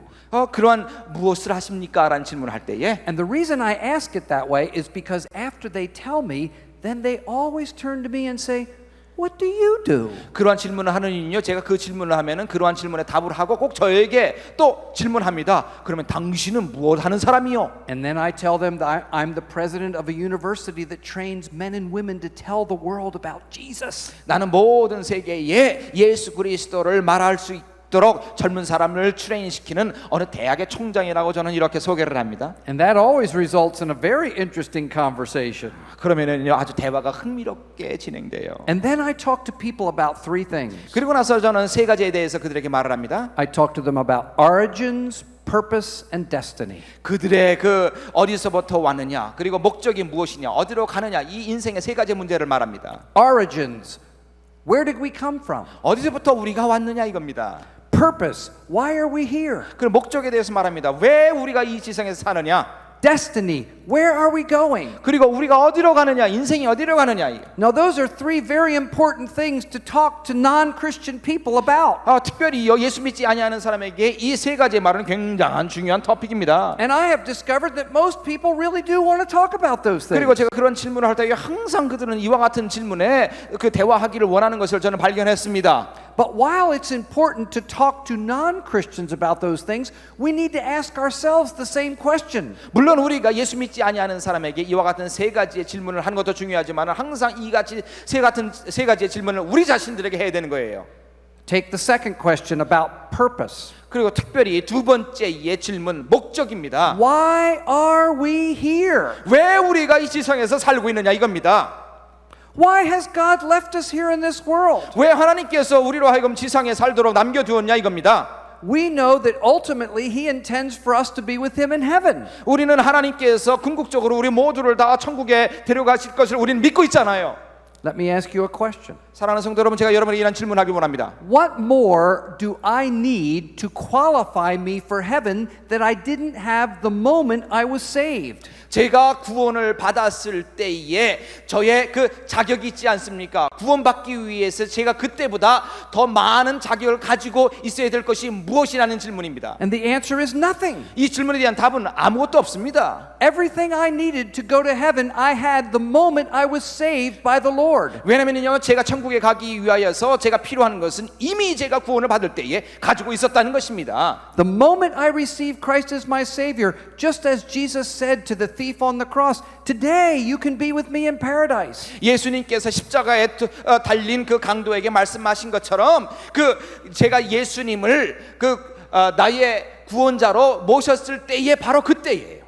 Speaker 2: 그러한 무엇을 하십니까? 라는 질문을 할 때에
Speaker 1: And the reason I ask it that way is because after they tell me, then they always turn to me and say, what do you do?
Speaker 2: 그러한 질문을 하는 이유는요, 제가 그 질문을 하면은 그러한 질문에 답을 하고 꼭 저에게 또 질문합니다. 그러면 당신은 무엇 하는 사람이요?
Speaker 1: And then I tell them that I'm the president of a university that trains men and women to tell the world about Jesus.
Speaker 2: 나는 모든 세계에 예수 그리스도를 말할 수 있도록 젊은 사람을 트레인시키는 어느 대학의 총장이라고 저는 이렇게 소개를 합니다.
Speaker 1: And that always results in a very interesting conversation.
Speaker 2: 그러면은요, 아주 대화가 흥미롭게 진행돼요.
Speaker 1: And then I talk to people about three things.
Speaker 2: 그리고 나서 저는 세 가지에 대해서 그들에게 말을 합니다.
Speaker 1: I talk to them about origins, purpose, and destiny.
Speaker 2: 그들의 그 어디서부터 왔느냐, 그리고 목적이 무엇이냐, 어디로 가느냐, 이 인생의 세 가지 문제를 말합니다.
Speaker 1: Origins, where did we come from?
Speaker 2: 어디서부터 우리가 왔느냐 이겁니다.
Speaker 1: Purpose, why are we here?
Speaker 2: 그리고 목적에 대해서 말합니다. 왜 우리가 이 지상에서 사느냐?
Speaker 1: Destiny, where are we going?
Speaker 2: 그리고 우리가 어디로 가느냐, 인생이 어디로 가느냐.
Speaker 1: Now those are three very important things to talk to non-Christian people about.
Speaker 2: 특별히 예수 믿지 아니하는 사람에게 이 세 가지의 말은 굉장한 중요한 토픽입니다.
Speaker 1: And I have discovered that most people really do want to talk about those
Speaker 2: 그리고
Speaker 1: things.
Speaker 2: 제가 그런 질문을 할 때 항상 그들은 이와 같은 질문에 그 대화하기를 원하는 것을 저는 발견했습니다.
Speaker 1: But while it's important to talk to non-Christians about those things, we need to ask ourselves the same question.
Speaker 2: 물론 우리가 예수 믿지 아니하는 사람에게 이와 같은 세 가지의 질문을 하는 것도 중요하지만 항상 이 같이 세 가지의 질문을 우리 자신들에게 해야 되는 거예요.
Speaker 1: Take the second question about purpose.
Speaker 2: 그리고 특별히 두 번째의 질문, 목적입니다.
Speaker 1: Why are we here?
Speaker 2: 왜 우리가 이 지상에서 살고 있느냐 이겁니다.
Speaker 1: Why has God left us here in this world?
Speaker 2: 왜 하나님께서 우리로 하여금 지상에 살도록 남겨두었냐 이겁니다.
Speaker 1: We know that ultimately He intends for us to be with Him in heaven.
Speaker 2: 우리는 하나님께서 궁극적으로 우리 모두를 다 천국에 데려가실 것을 우리는 믿고 있잖아요.
Speaker 1: Let me ask you a question.
Speaker 2: 사랑하는 성도 여러분, 제가 여러분에게 이런 질문하기 원합니다.
Speaker 1: What more do I need to qualify me for heaven that I didn't have the moment I was saved?
Speaker 2: 제가 구원을 받았을 때에 저의 그 자격이 있지 않습니까? 구원받기 위해서 제가 그때보다 더 많은 자격을 가지고 있어야 될 것이 무엇이라는 질문입니다.
Speaker 1: And the answer is nothing.
Speaker 2: 이 질문에 대한 답은 아무것도 없습니다.
Speaker 1: Everything I needed to go to heaven, I had the moment I was saved by the Lord.
Speaker 2: 왜냐면요, 제가 천국에 가기 위하여서 제가 필요한 것은 이미 제가 구원을 받을 때에 가지고 있었다는 것입니다.
Speaker 1: The moment I received Christ as my Savior, just as Jesus said to the thief on the cross, today you can be with me in paradise.
Speaker 2: 예수님께서 십자가에 달린 그 강도에게 말씀하신 것처럼 그 제가 예수님을 나의 구원자로 모셨을 때에 바로 그때예요.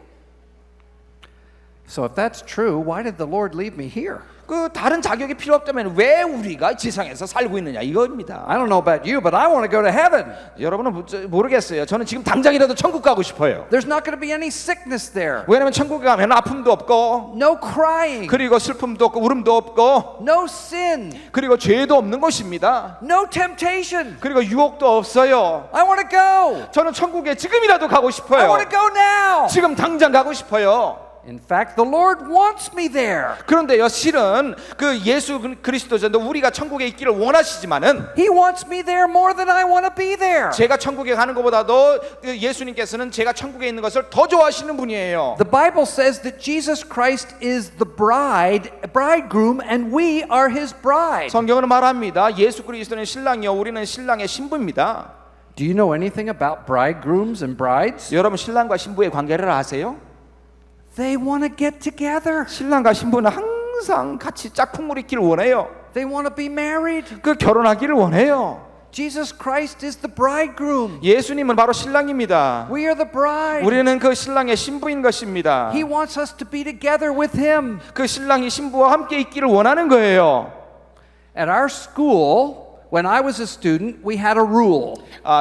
Speaker 1: So if that's true, why did the Lord leave me here?
Speaker 2: 그 다른 자격이 필요 없다면 왜 우리가 지상에서 살고 있느냐 이겁니다.
Speaker 1: I don't know about you, but I want to go to heaven.
Speaker 2: 여러분은 모르겠어요. 저는 지금 당장이라도 천국 가고 싶어요.
Speaker 1: There's not going to be any sickness there.
Speaker 2: 왜냐면 천국에 가면 아픔도 없고
Speaker 1: No crying.
Speaker 2: 그리고 슬픔도 없고 울음도 없고
Speaker 1: No sin.
Speaker 2: 그리고 죄도 없는 곳입니다.
Speaker 1: No temptation.
Speaker 2: 그리고 유혹도 없어요.
Speaker 1: I want to go.
Speaker 2: 저는 천국에 지금이라도 가고
Speaker 1: I
Speaker 2: 싶어요.
Speaker 1: want to go now.
Speaker 2: 지금 당장 가고 싶어요.
Speaker 1: In fact, the Lord wants me there.
Speaker 2: 그런데요, 실은 그 예수 그리스도전도 우리가 천국에 있기를 원하시지만은
Speaker 1: He wants me there more than I want to be there.
Speaker 2: 제가 천국에 가는 것보다도 그 예수님께서는 제가 천국에 있는 것을 더 좋아하시는 분이에요.
Speaker 1: The Bible says that Jesus Christ is the bridegroom, and we are his bride.
Speaker 2: 성경은 말합니다. 예수 그리스도는 신랑이요, 우리는 신랑의 신부입니다.
Speaker 1: Do you know anything about bridegrooms and brides?
Speaker 2: 여러분 신랑과 신부의 관계를 아세요?
Speaker 1: They want to get together.
Speaker 2: 신랑과 신부는 항상 같이 짝꿍을 있기를 원해요.
Speaker 1: They want to be married.
Speaker 2: 그 결혼하기를 원해요.
Speaker 1: Jesus Christ is the bridegroom.
Speaker 2: 예수님은 바로 신랑입니다.
Speaker 1: We are the bride.
Speaker 2: 우리는 그 신랑의 신부인 것입니다.
Speaker 1: He wants us to be together with him.
Speaker 2: 그 신랑이 신부와 함께 있기를 원하는 거예요.
Speaker 1: At our school, when I was a student, we had a rule.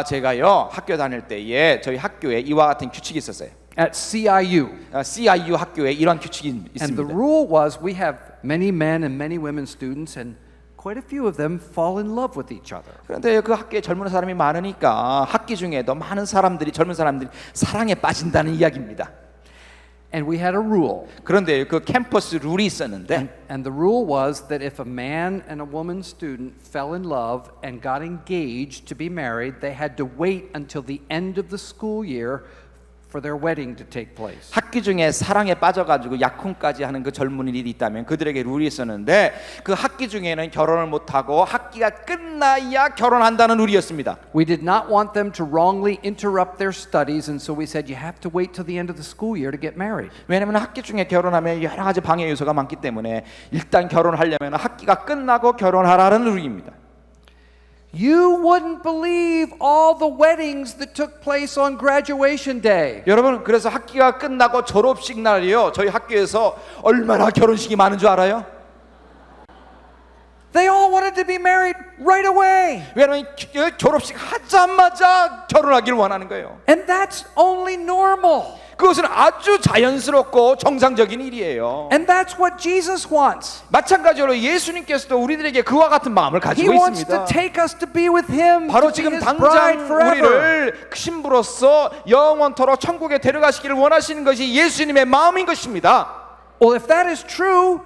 Speaker 2: 제가요 학교 다닐 때에 저희 학교에 이와 같은 규칙이 있었어요.
Speaker 1: At CIU.
Speaker 2: CIU 학교에 이런 규칙이
Speaker 1: And the
Speaker 2: 있습니다.
Speaker 1: rule was we have many men and many women students, and quite a few of them fall in love with each other.
Speaker 2: 그런데 그 학교에 젊은 사람이 많으니까 학기 중에도 많은 사람들이 젊은 사람들이 사랑에 빠진다는 이야기입니다.
Speaker 1: And we had a rule.
Speaker 2: 그런데 그 캠퍼스 룰이 있었는데
Speaker 1: And the rule was that if a man and a woman student fell in love and got engaged to be married, they had to wait until the end of the school year for their wedding to take place.
Speaker 2: 학기 중에 사랑에 빠져가지고 약혼까지 하는 그 젊은이들이 있다면 그들에게 룰이 있었는데 그 학기 중에는 결혼을 못하고 학기가 끝나야 결혼한다는 룰이었습니다.
Speaker 1: We did not want them to wrongly interrupt their studies, and so we said you have to wait till the end of the school year to get married.
Speaker 2: 왜냐하면 학기 중에 결혼하면 여러 가지 방해 요소가 많기 때문에 일단 결혼하려면 학기가 끝나고 결혼하라는 룰입니다.
Speaker 1: You wouldn't believe all the weddings that took place on graduation day.
Speaker 2: 여러분 그래서 학기가 끝나고 졸업식 날이요 저희 학교에서 얼마나 결혼식이 많은 줄 알아요?
Speaker 1: They all wanted to be married right away.
Speaker 2: 왜냐하면 졸업식 하자마자 결혼하기를 원하는 거예요.
Speaker 1: And that's only normal.
Speaker 2: 그것은 아주 자연스럽고 정상적인 일이에요.
Speaker 1: And that's what Jesus wants.
Speaker 2: 마찬가지로 예수님께서도 우리들에게 그와 같은 마음을
Speaker 1: He
Speaker 2: 가지고
Speaker 1: wants
Speaker 2: 있습니다.
Speaker 1: to take us to be with him.
Speaker 2: 바로
Speaker 1: to be
Speaker 2: 지금
Speaker 1: his
Speaker 2: 당장
Speaker 1: bride forever.
Speaker 2: 우리를 신부로서 영원토록 천국에 데려가시기를 원하시는 것이 예수님의 마음인 것입니다.
Speaker 1: Well, if that is true,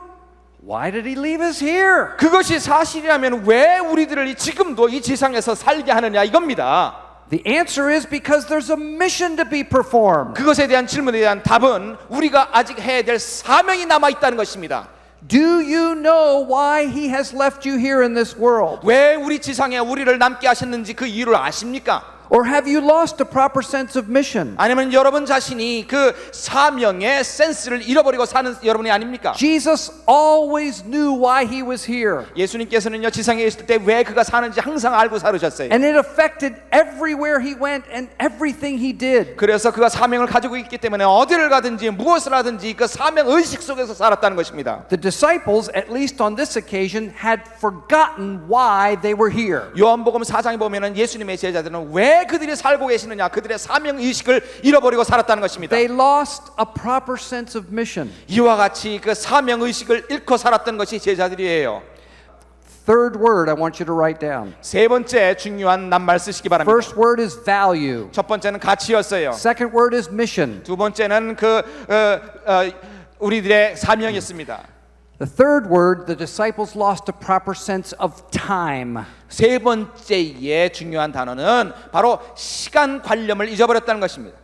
Speaker 1: why did he leave us here?
Speaker 2: 그것이 사실이라면 왜 우리들을 지금도 이 지상에서 살게 하느냐 이겁니다.
Speaker 1: The answer is because there's a mission to be performed.
Speaker 2: 그것에 대한 질문에 대한 답은 우리가 아직 해야 될 사명이 남아 있다는 것입니다.
Speaker 1: Do you know why he has left you here in this world?
Speaker 2: 왜 우리 지상에 우리를 남게 하셨는지 그 이유를 아십니까?
Speaker 1: Or have you lost a proper sense of mission?
Speaker 2: 아니면 여러분 자신이 그 사명의 센스를 잃어버리고 사는 여러분이 아닙니까?
Speaker 1: Jesus always knew why he was here.
Speaker 2: 예수님께서는요 지상에 있을 때 왜 그가 사는지 항상 알고 살으셨어요.
Speaker 1: And it affected everywhere he went and everything he did.
Speaker 2: 그래서 그가 사명을 가지고 있기 때문에 어디를 가든지 무엇을 하든지 그 사명 의식 속에서 살았다는 것입니다.
Speaker 1: The disciples, at least on this occasion, had forgotten why they were here.
Speaker 2: 요한복음 4장에 보면은 예수님의 제자들은 왜 그들이 살고 계시느냐 그들의 사명 의식을 잃어버리고 살았다는 것입니다.
Speaker 1: They lost a proper sense of mission.
Speaker 2: 이와 같이 그 사명 의식을 잃고 살았던 것이 제자들이에요.
Speaker 1: Third word I want you to write down.
Speaker 2: 세 번째 중요한 낱말 쓰시기 바랍니다.
Speaker 1: First word is value.
Speaker 2: 첫 번째는 가치였어요.
Speaker 1: Second word is mission.
Speaker 2: 두 번째는 우리들의 사명이었습니다.
Speaker 1: The third word, the disciples lost a proper sense of time.
Speaker 2: 세 번째의 중요한 단어는 바로 시간 관념을 잊어버렸다는 것입니다.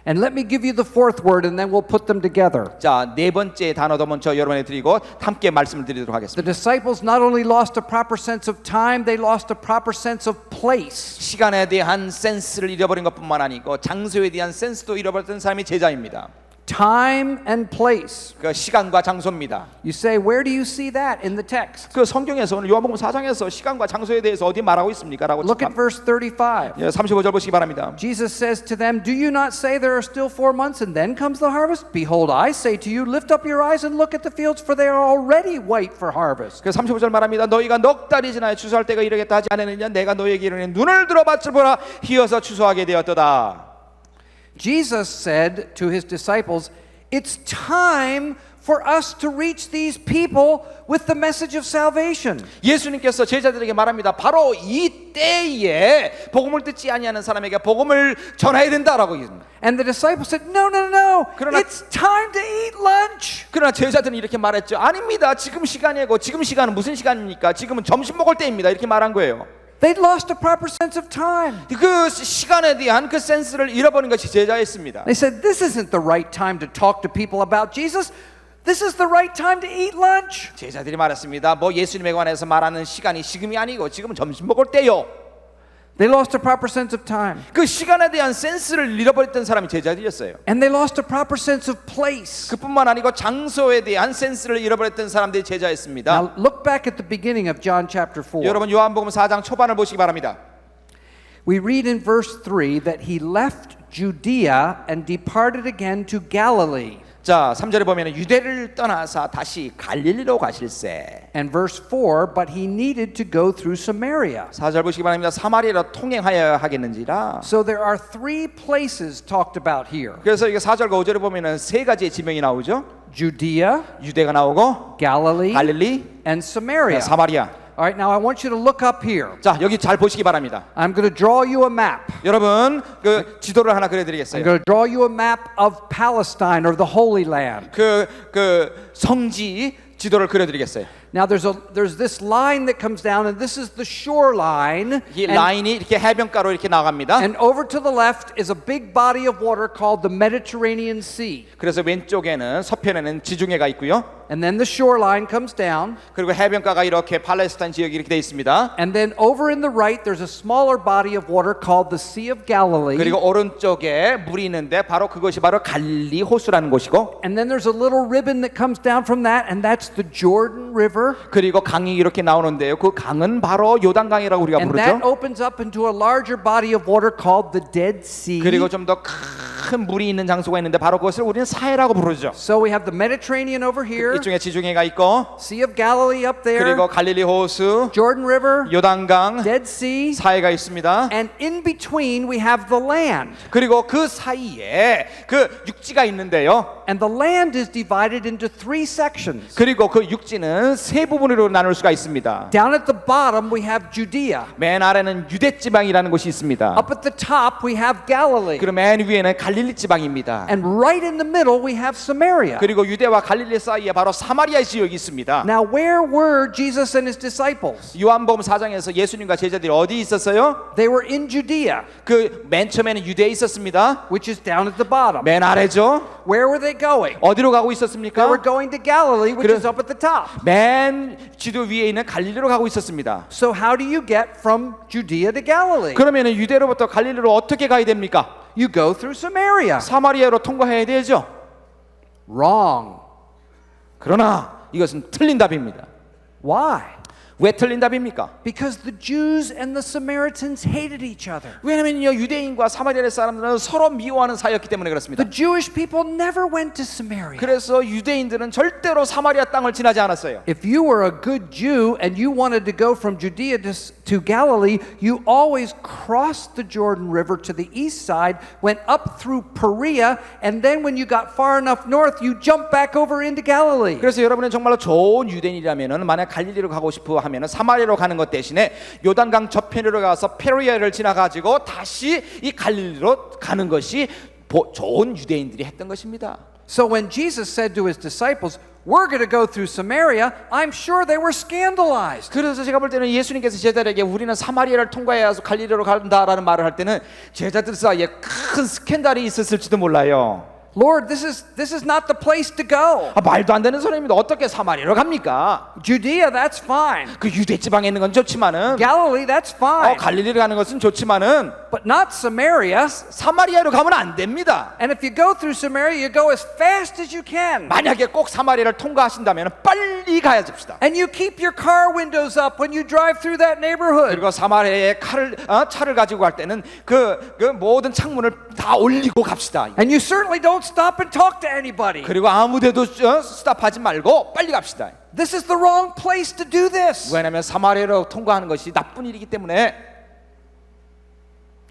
Speaker 1: And let me give you the fourth word and then we'll put them together.
Speaker 2: 자, 네 번째 단어도 먼저 여러분에 드리고 함께 말씀을 드리도록
Speaker 1: The
Speaker 2: 하겠습니다.
Speaker 1: disciples not only lost a proper sense of time, they lost a proper sense of place.
Speaker 2: 시간에 대한 센스를 잃어버린 것뿐만 아니고 장소에 대한 센스도 잃어버렸던 사람이 제자입니다.
Speaker 1: time and place.
Speaker 2: 그 시간과 장소입니다.
Speaker 1: You say, where do you see that in the text?
Speaker 2: 그 성경에서 오늘 요한복음 4장에서 시간과 장소에 대해서 어디 말하고 있습니까라고
Speaker 1: Look at verse 35.
Speaker 2: 35절 보시기 바랍니다.
Speaker 1: Jesus says to them, do you not say there are still 4 months and then comes the harvest? Behold, I say to you, lift up your eyes and look at the fields, for they are already white for harvest.
Speaker 2: 그 35절 말합니다. 너희가 넉 달이 지나야 추수할 때가 이르겠다 하지 않았느냐? 내가 너희에게 이르니 눈을 들어 밭을 보라, 희어서 추수하게 되었도다.
Speaker 1: Jesus said to his disciples, it's time for us to reach these people with the message of salvation.
Speaker 2: 예수님께서 제자들에게 말합니다. 바로 이 때에 복음을 듣지 아니하는 사람에게 복음을 전해야 된다라고 얘기합니다.
Speaker 1: And the disciples said, no, no, no,
Speaker 2: 그러나-
Speaker 1: it's time to eat lunch.
Speaker 2: 그러나 제자들은 이렇게 말했죠. 아닙니다. 지금 시간이고 지금 시간은 무슨 시간입니까? 지금은 점심 먹을 때입니다. 이렇게 말한 거예요.
Speaker 1: They'd lost a proper sense of time.
Speaker 2: 그 시간에 대한 그 센스를 잃어버린 것이 제자였습니다.
Speaker 1: They said, this isn't the right time to talk to people about Jesus. This is the right time to eat lunch.
Speaker 2: 제자들이 말했습니다. 뭐 예수님에 관해서 말하는 시간이 지금이 아니고 지금은 점심 먹을 때요.
Speaker 1: They lost a proper sense of time.
Speaker 2: 그 시간에 대한 센스를 잃어버렸던 사람이 제자들이었어요.
Speaker 1: And they lost a proper sense of place.
Speaker 2: 그뿐만 아니고 장소에 대한 센스를 잃어버렸던 사람들이 제자였습니다.
Speaker 1: Now look back at the beginning of John chapter 4.
Speaker 2: 여러분 요한복음 4장 초반을 보시기 바랍니다.
Speaker 1: We read in verse 3 that he left Judea and departed again to Galilee.
Speaker 2: 자, 3절에 보면 유대를 떠나서 다시 갈릴리로 가실세.
Speaker 1: And verse 4, but he needed to go through Samaria.
Speaker 2: 4절 보시기 바랍니다. 사마리아로 통행하여 하겠는지라.
Speaker 1: So there are 3 places talked about here.
Speaker 2: 그래서 이게 4절과 5절에 보면은 세 가지의 지명이 나오죠.
Speaker 1: Judea,
Speaker 2: 유대가 나오고
Speaker 1: Galilee,
Speaker 2: 갈릴리,
Speaker 1: and Samaria.
Speaker 2: 사마리아.
Speaker 1: All right, now I want you to look up here.
Speaker 2: 자, 여기 잘 보시기 바랍니다.
Speaker 1: I'm going to draw you a map.
Speaker 2: 여러분, 그 지도를 하나 그려
Speaker 1: I'm
Speaker 2: 드리겠어요.
Speaker 1: going to draw you a map of Palestine or the Holy Land.
Speaker 2: 그 성지 지도를 그려 드리겠어요.
Speaker 1: Now there's this line that comes down and this is the shoreline.
Speaker 2: 이 라인이 이렇게 해변가로 이렇게 나갑니다.
Speaker 1: And over to the left is a big body of water called the Mediterranean Sea.
Speaker 2: 그래서 왼쪽에는 서편에는 지중해가 있고요.
Speaker 1: And then the shoreline comes down.
Speaker 2: 그리고 해변가가 이렇게 팔레스타인 지역이 이렇게 돼 있습니다.
Speaker 1: And then over in the right there's a smaller body of water called the Sea of Galilee.
Speaker 2: 그리고 오른쪽에 물이 있는데 바로 그것이 바로 갈릴리 호수라는 곳이고
Speaker 1: And then there's a little ribbon that comes down from that and that's the Jordan River.
Speaker 2: 그리고 강이 이렇게 나오는데요. 그 강은 바로 요단강이라고 우리가
Speaker 1: And that
Speaker 2: 부르죠.
Speaker 1: opens up into a larger body of water called the Dead Sea.
Speaker 2: 그리고 좀 더 큰 물이 있는 장소가 있는데 바로 그것을 우리는 사해라고 부르죠.
Speaker 1: So we have the Mediterranean over here,
Speaker 2: 이쪽에 지중해가 있고
Speaker 1: Sea of Galilee up there,
Speaker 2: 그리고 갈릴리 호수,
Speaker 1: Jordan River,
Speaker 2: 요단강,
Speaker 1: Dead Sea,
Speaker 2: 사해가 있습니다.
Speaker 1: and in between we have the land.
Speaker 2: 그리고 그 사이에 그 육지가 있는데요.
Speaker 1: And the land is divided into 3 sections.
Speaker 2: 그리고 그 육지는 세 부분으로 나눌 수가 있습니다.
Speaker 1: Down at the bottom we have Judea.
Speaker 2: 맨 아래는 유대 지방이라는 곳이 있습니다.
Speaker 1: Up at the top we have Galilee.
Speaker 2: 그리고 맨 위에는 갈릴리 지방입니다.
Speaker 1: And right in the middle we have Samaria.
Speaker 2: 그리고 유대와 갈릴리 사이에 바로 사마리아 지역이 있습니다.
Speaker 1: Now where were Jesus and his disciples?
Speaker 2: 요한복음 4장에서 예수님과 제자들이 어디 있었어요?
Speaker 1: They were in Judea,
Speaker 2: 그 맨 처음에는 유대에 있었습니다.
Speaker 1: which is down at the bottom.
Speaker 2: 맨 아래죠.
Speaker 1: Where were they going?
Speaker 2: 어디로 가고
Speaker 1: They
Speaker 2: 있었습니까?
Speaker 1: were going to Galilee, which
Speaker 2: 그래-
Speaker 1: is up at the top.
Speaker 2: 맨 지도 위에 있는 갈릴리로 가고 있었습니다.
Speaker 1: So how do you get from Judea to Galilee?
Speaker 2: 그러면 유대로부터 갈릴리로 어떻게 가야 됩니까?
Speaker 1: You go through Samaria.
Speaker 2: 사마리아로 통과해야 되죠.
Speaker 1: Wrong.
Speaker 2: 그러나 이것은 틀린 답입니다.
Speaker 1: Why?
Speaker 2: 왜 틀린 답입니까?
Speaker 1: Because the Jews and the Samaritans hated each other.
Speaker 2: 왜냐면요 유대인과 사마리아 사람들은 서로 미워하는 사이였기 때문에 그렇습니다.
Speaker 1: The Jewish people never went to Samaria.
Speaker 2: 그래서 유대인들은 절대로 사마리아 땅을 지나지 않았어요.
Speaker 1: If you were a good Jew and you wanted to go from Judea to Galilee, you always crossed the Jordan River to the east side, went up through Perea, and then when you got far enough north, you jumped back over into Galilee.
Speaker 2: 그래서 여러분은 정말로 좋은 유대인이라면은 만약 갈릴리로 가고 싶어 하면은 사마리아로 가는 것 대신에 요단강 저편으로 가서 페르야를 지나가지고 다시 이 갈릴리로 가는 것이 좋은 유대인들이 했던 것입니다.
Speaker 1: So when Jesus said to his disciples, "We're going to go through Samaria," I'm sure they were scandalized.
Speaker 2: 그래서 제가 볼 때는 예수님께서 제자들에게 우리는 사마리아를 통과해서 갈릴리로 간다라는 말을 할 때는 제자들 사이에 큰 스캔들이 있었을지도 몰라요.
Speaker 1: Lord, this is not the place to go.
Speaker 2: 말도 안 되는 소리입니다. 어떻게 사마리아로 갑니까?
Speaker 1: Judea, that's fine.
Speaker 2: 그 유대 지방에 있는 건 좋지만은
Speaker 1: Galilee, that's fine.
Speaker 2: 갈릴리를 가는 것은 좋지만은
Speaker 1: But not Samaria.
Speaker 2: 사마리아로 가면 안 됩니다.
Speaker 1: And if you go through Samaria, you go as fast as you can.
Speaker 2: 만약에 꼭 사마리아를 통과하신다면 빨리 가야 됩시다.
Speaker 1: And you keep your car windows up when you drive through that neighborhood.
Speaker 2: 그리고 사마리아에 차를 가지고 갈 때는 그 모든 창문을 다 올리고 갑시다.
Speaker 1: And you certainly don't stop and talk to anybody.
Speaker 2: 그리고 아무데도 스탑하지 말고 빨리 갑시다.
Speaker 1: This is the wrong place to do this.
Speaker 2: 왜냐하면 사마리아로 통과하는 것이 나쁜 일이기 때문에.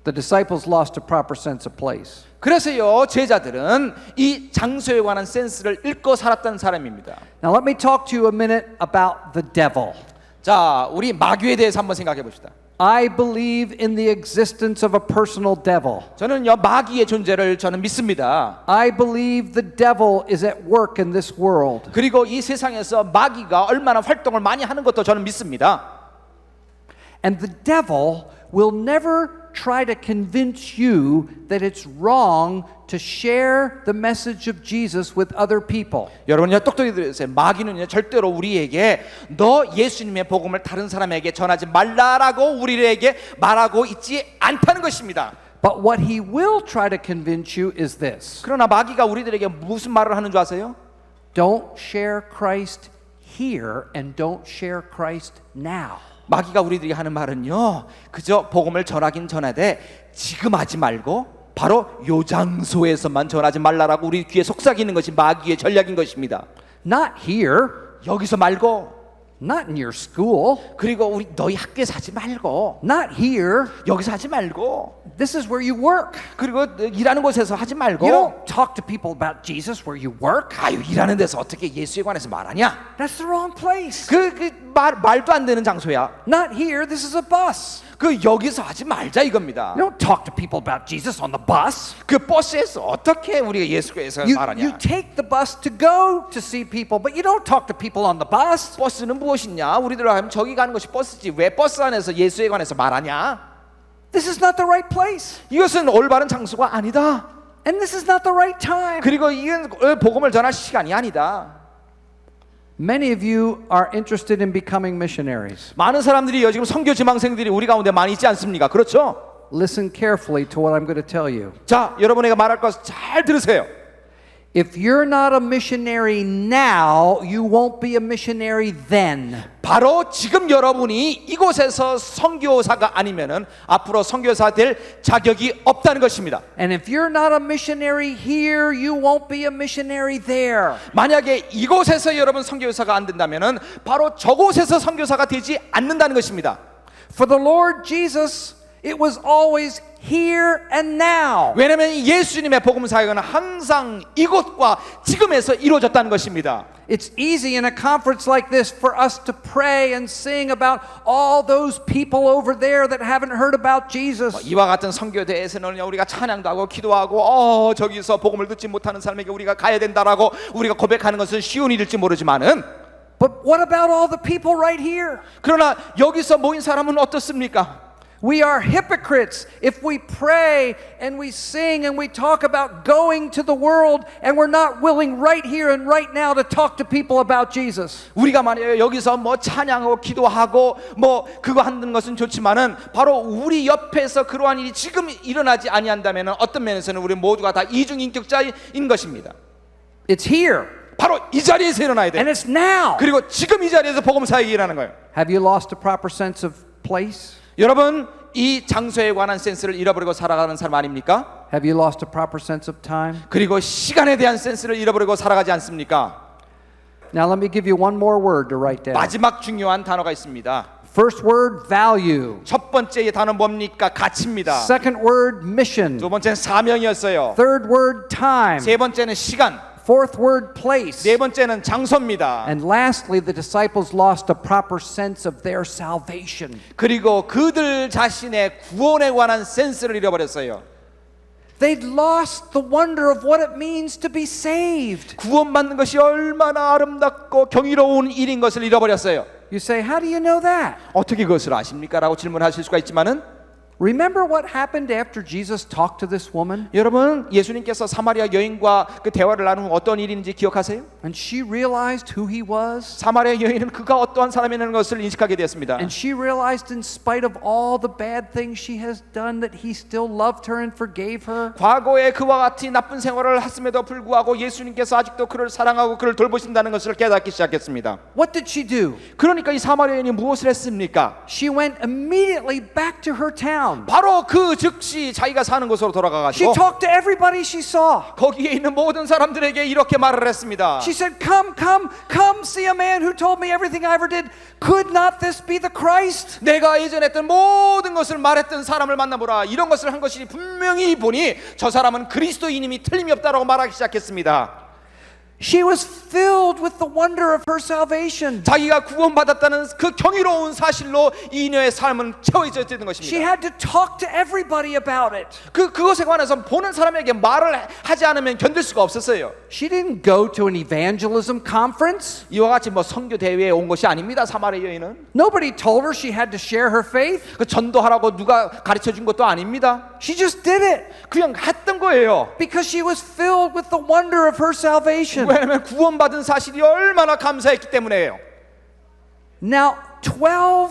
Speaker 1: The disciples lost a proper sense of place.
Speaker 2: 그래서요 제자들은 이 장소에 관한 센스를 잃고 살았던 사람입니다.
Speaker 1: Now let me talk to you a minute about the devil.
Speaker 2: 자, 우리 마귀에 대해서 한번 생각해 봅시다.
Speaker 1: I believe in the existence of a personal devil.
Speaker 2: 저는요 마귀의 존재를 저는 믿습니다.
Speaker 1: I believe the devil is at work in this world.
Speaker 2: 그리고 이 세상에서 마귀가 얼마나 활동을 많이 하는 것도 저는 믿습니다.
Speaker 1: And the devil will never try to convince you that it's wrong to share the message of Jesus with other people.
Speaker 2: 여러분요 똑똑히 들으세요. 마귀는요 절대로 우리에게 너 예수님의 복음을 다른 사람에게 전하지 말라라고 우리에게 말하고 있지 않다는 것입니다.
Speaker 1: But what he will try to convince you is this.
Speaker 2: 그러나 마귀가 우리들에게 무슨 말을 하는 줄 아세요?
Speaker 1: Don't share Christ here and don't share Christ now.
Speaker 2: 마귀가 우리들이 하는 말은요 그저 복음을 전하긴 전하되 지금 하지 말고 바로 요 장소에서만 전하지 말라라고 우리 귀에 속삭이는 것이 마귀의 전략인 것입니다.
Speaker 1: Not here,
Speaker 2: 여기서 말고
Speaker 1: not in your school,
Speaker 2: 그리고 우리 너희 학교에서 하지 말고
Speaker 1: not here.
Speaker 2: 여기서 하지 말고
Speaker 1: This is where you work.
Speaker 2: 그리고 일하는 곳에서 하지 말고
Speaker 1: You don't talk to people about Jesus where you work.
Speaker 2: 아유 일하는 데서 어떻게 예수에 관해서 말하냐?
Speaker 1: That's the wrong place.
Speaker 2: 말도 안 되는 장소야.
Speaker 1: Not here, this is a bus.
Speaker 2: 여기서 하지 말자 이겁니다.
Speaker 1: You don't talk to people about Jesus on the bus.
Speaker 2: 그 버스에서 어떻게 우리가 예수께서 말하냐?
Speaker 1: You take the bus to go to see people, but you don't talk to people on the bus.
Speaker 2: 버스는 무엇이냐? 우리들 하면 저기 가는 것이 버스지. 왜 버스 안에서 예수에 관해서 말하냐?
Speaker 1: This is not the right place.
Speaker 2: 이것은 올바른 장소가 아니다.
Speaker 1: And this is not the right time.
Speaker 2: 그리고 이건 복음을 전할 시간이 아니다.
Speaker 1: Many of you are interested in becoming missionaries.
Speaker 2: 많은 사람들이 지금 선교 지망생들이 우리 가운데 많이 있지 않습니까? 그렇죠?
Speaker 1: Listen carefully to what I'm going to tell you.
Speaker 2: 자, 여러분에게 말할 것 잘 들으세요.
Speaker 1: If you're not a missionary now, you won't be a missionary then.
Speaker 2: 바로 지금 여러분이 이곳에서 선교사가 아니면은 앞으로 선교사 될 자격이 없다는 것입니다.
Speaker 1: And if you're not a missionary here, you won't be a missionary there.
Speaker 2: 만약에 이곳에서 여러분 선교사가 안 된다면은 바로 저곳에서 선교사가 되지 않는다는 것입니다.
Speaker 1: For the Lord Jesus, it was always here and now.
Speaker 2: 왜냐하면 예수님의 복음 사역은 항상 이곳과 지금에서 이루어졌다는 것입니다.
Speaker 1: It's easy in a conference like this for us to pray and sing about all those people over there that haven't heard about Jesus.
Speaker 2: 이와 같은 선교대에서는 우리가 찬양도 하고 기도하고 저기서 복음을 듣지 못하는 사람에게 우리가 가야 된다라고 우리가 고백하는 것은 쉬운 일일지 모르지만은
Speaker 1: But what about all the people right here?
Speaker 2: 그러나 여기서 모인 사람은 어떻습니까?
Speaker 1: We are hypocrites if we pray and we sing and we talk about going to the world and we're not willing right here and right now to talk to people about Jesus.
Speaker 2: 우리가 만약에 여기서 찬양하고 기도하고 그거 하는 것은 좋지만은 바로 우리 옆에서 그러한 일이 지금 일어나지 아니한다면은 어떤 면에서는 우리 모두가 다 이중인격자인 것입니다.
Speaker 1: It's here.
Speaker 2: 바로 이 자리에서 일어나야 돼.
Speaker 1: And it's now.
Speaker 2: 그리고 지금 이 자리에서 복음 사역이 일어나는 거예요.
Speaker 1: Have you lost a proper sense of place?
Speaker 2: 여러분 이 장소에 관한 센스를 잃어버리고 살아가는 사람 아닙니까?
Speaker 1: Have you lost a proper sense of time?
Speaker 2: 그리고 시간에 대한 센스를 잃어버리고 살아가지 않습니까?
Speaker 1: Now let me give you one more word to write down.
Speaker 2: 마지막 중요한 단어가 있습니다.
Speaker 1: First word, value.
Speaker 2: 첫 번째 단어 뭡니까? 가치입니다.
Speaker 1: Second word, mission.
Speaker 2: 두 번째는 사명이었어요.
Speaker 1: Third word, time.
Speaker 2: 세 번째는 시간.
Speaker 1: Fourth word, place.
Speaker 2: 네 번째는 장소입니다.
Speaker 1: And lastly, the disciples lost a proper sense of their salvation.
Speaker 2: 그리고 그들 자신의 구원에 관한 센스를 잃어버렸어요.
Speaker 1: They'd lost the wonder of what it means to be saved.
Speaker 2: 구원받는 것이 얼마나 아름답고 경이로운 일인 것을 잃어버렸어요.
Speaker 1: You say, how do you know that?
Speaker 2: 어떻게 그것을 아십니까? 라고 질문하실 수가 있지만은
Speaker 1: Remember what happened after Jesus talked to this woman?
Speaker 2: 여러분, 예수님께서 사마리아 여인과 그 대화를 나누면 어떤 일인지 기억하세요?
Speaker 1: And she realized who he was.
Speaker 2: 사마리아 여인은 그가 어떠한 사람이라는 것을 인식하게 되었습니다.
Speaker 1: And she realized in spite of all the bad things she has done that he still loved her and forgave her.
Speaker 2: 과거에 그와 같이 나쁜 생활을 했음에도 불구하고 예수님께서 아직도 그를 사랑하고 그를 돌보신다는 것을 깨닫기 시작했습니다.
Speaker 1: What did she do?
Speaker 2: 그러니까 이 사마리아 여인이 무엇을 했습니까?
Speaker 1: She went immediately back to her town.
Speaker 2: 바로 그 즉시 자기가 사는 곳으로
Speaker 1: She
Speaker 2: 돌아가가지고
Speaker 1: talked to everybody she saw.
Speaker 2: 거기에 있는 모든 사람들에게 이렇게 말을 했습니다.
Speaker 1: She said, come see a man who told me everything I ever did. Could not this be the Christ?
Speaker 2: 내가 예전에 했던 모든 것을 말했던 사람을 만나보라. 이런 것을 한 것이 분명히 보니 저 사람은 그리스도인임이 틀림이 없다라고 말하기 시작했습니다.
Speaker 1: She was filled with the wonder of her salvation.
Speaker 2: 자기가 구원받았다는 그 경이로운 사실로 이녀의 삶은 채워졌던
Speaker 1: She
Speaker 2: 것입니다.
Speaker 1: had to talk to everybody about it.
Speaker 2: 그것에 관해서 보는 사람에게 말을 하지 않으면 견딜 수가 없었어요.
Speaker 1: She didn't go to an evangelism conference.
Speaker 2: 이와 같이 뭐 선교 대회에 온 것이 아닙니다. 사마리아 여인은
Speaker 1: Nobody told her she had to share her faith.
Speaker 2: 그 전도하라고 누가 가르쳐 준 것도 아닙니다.
Speaker 1: She just did it
Speaker 2: 그냥 했던 거예요.
Speaker 1: because she was filled with the wonder of her salvation.
Speaker 2: 왜냐하면 구원받은 사실이 얼마나 감사했기 때문에요.
Speaker 1: Now, 12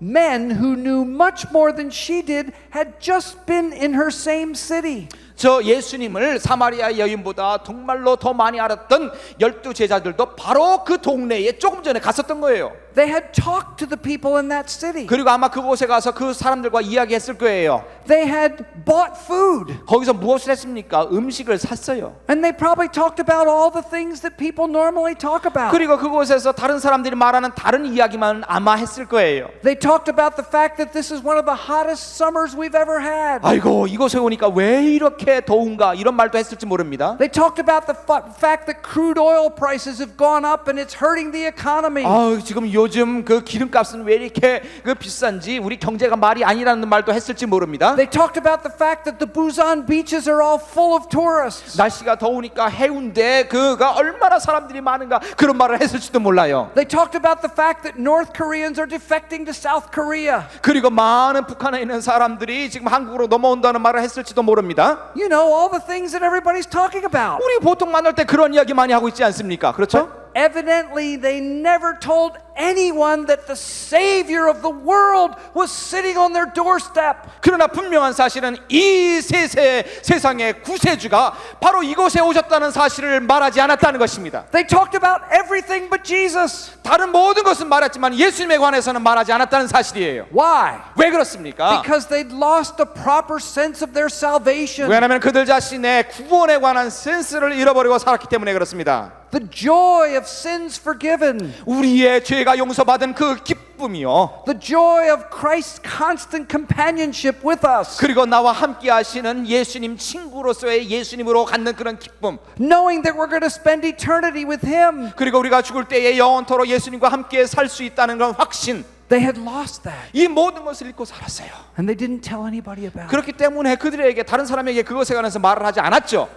Speaker 1: men who knew much more than she did had just been in her same city.
Speaker 2: 저 예수님을 사마리아 여인보다 정말로 더 많이 알았던 12 제자들도 바로 그 동네에 조금 전에 갔었던 거예요.
Speaker 1: They had talked to the people in that city.
Speaker 2: 그리고 아마 그곳에 가서 그 사람들과 이야기했을 거예요.
Speaker 1: They had bought food.
Speaker 2: 거기서 무엇을 했습니까? 음식을 샀어요.
Speaker 1: And they probably talked about all the things that people normally talk about.
Speaker 2: 그리고 그곳에서 다른 사람들이 말하는 다른 이야기만 아마 했을 거예요.
Speaker 1: They talked about the fact that this is one of the hottest summers we've ever had.
Speaker 2: 아이고 이곳에 오니까 왜 이렇게 더운가 이런 말도 했을지 모릅니다.
Speaker 1: They talked about the fact that crude oil prices have gone up and it's hurting the economy.
Speaker 2: 지금 요즘 그 기름값은 왜 이렇게 그 비싼지 우리 경제가 말이 아니라는 말도 했을지 모릅니다.
Speaker 1: They talked about the fact that the Busan beaches are all full of tourists.
Speaker 2: 날씨가 더우니까 해운대 그가 얼마나 사람들이 많은가 그런 말을 했을지도 몰라요.
Speaker 1: They talked about the fact that North Koreans are defecting to South Korea.
Speaker 2: 그리고 많은 북한에 있는 사람들이 지금 한국으로 넘어온다는 말을 했을지도 모릅니다.
Speaker 1: You know, all the things that everybody's talking about.
Speaker 2: 우리 보통 만날 때 그런 이야기 많이 하고 있지 않습니까? 그렇죠?
Speaker 1: Evidently, they never told anyone that the Savior of the world was sitting on their doorstep.
Speaker 2: 그러나 분명한 사실은 이 세상의 구세주가 바로 이곳에 오셨다는 사실을 말하지 않았다는 것입니다.
Speaker 1: They talked about everything but Jesus.
Speaker 2: 다른 모든 것은 말했지만 예수님에 관해서는 말하지 않았다는 사실이에요.
Speaker 1: Why?
Speaker 2: 왜 그렇습니까?
Speaker 1: Because they'd lost the proper sense of their salvation.
Speaker 2: 왜냐하면 그들 자신의 구원에 관한 센스를 잃어버리고 살았기 때문에 그렇습니다.
Speaker 1: The joy of sins forgiven.
Speaker 2: 우리의 죄가 용서받은 그 기쁨이요.
Speaker 1: The joy of Christ's constant companionship with us.
Speaker 2: 그리고 나와 함께 하시는 예수님 친구로서의 예수님으로 갖는 그런 기쁨.
Speaker 1: Knowing that we're going to spend eternity with Him.
Speaker 2: 그리고 우리가 죽을 때에 영원토록 예수님과 함께 살 수 있다는 그런 확신.
Speaker 1: They had lost that.
Speaker 2: 이 모든 것을 잊고 살았어요.
Speaker 1: And they didn't tell anybody about it.
Speaker 2: 그렇기 때문에 그들에게 다른 사람에게 그것에 관해서 말을 하지 않았죠.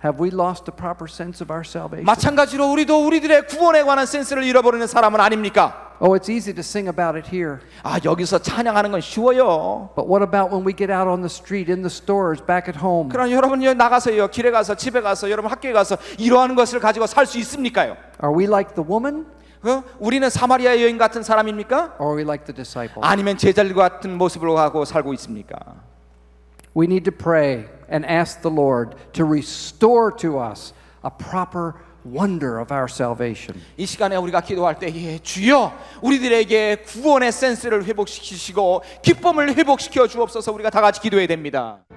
Speaker 1: Have we lost the proper sense of our salvation?
Speaker 2: 마찬가지로 우리도 우리들의 구원에 관한 센스를 잃어버리는 사람은 아닙니까?
Speaker 1: Oh, it's easy to sing about it here.
Speaker 2: 여기서 찬양하는 건 쉬워요.
Speaker 1: But what about when we get out on the street, in the stores, back at home?
Speaker 2: 그러나 여러분 나가서요, 길에 가서, 집에 가서, 여러분 학교에 가서 이러한 것을 가지고 살 수 있습니까요?
Speaker 1: Are we like the woman?
Speaker 2: 우리는 사마리아 여인 같은 사람입니까?
Speaker 1: Or are we like the disciple?
Speaker 2: 아니면 제자들 같은 모습으로 하고 살고 있습니까?
Speaker 1: We need to pray and ask the Lord to restore to us a proper wonder of our salvation.
Speaker 2: 이 시간에 우리가 기도할 때 주여 우리들에게 구원의 센스를 회복시키시고 기쁨을 회복시켜 주옵소서. 우리가 다 같이 기도해야 됩니다.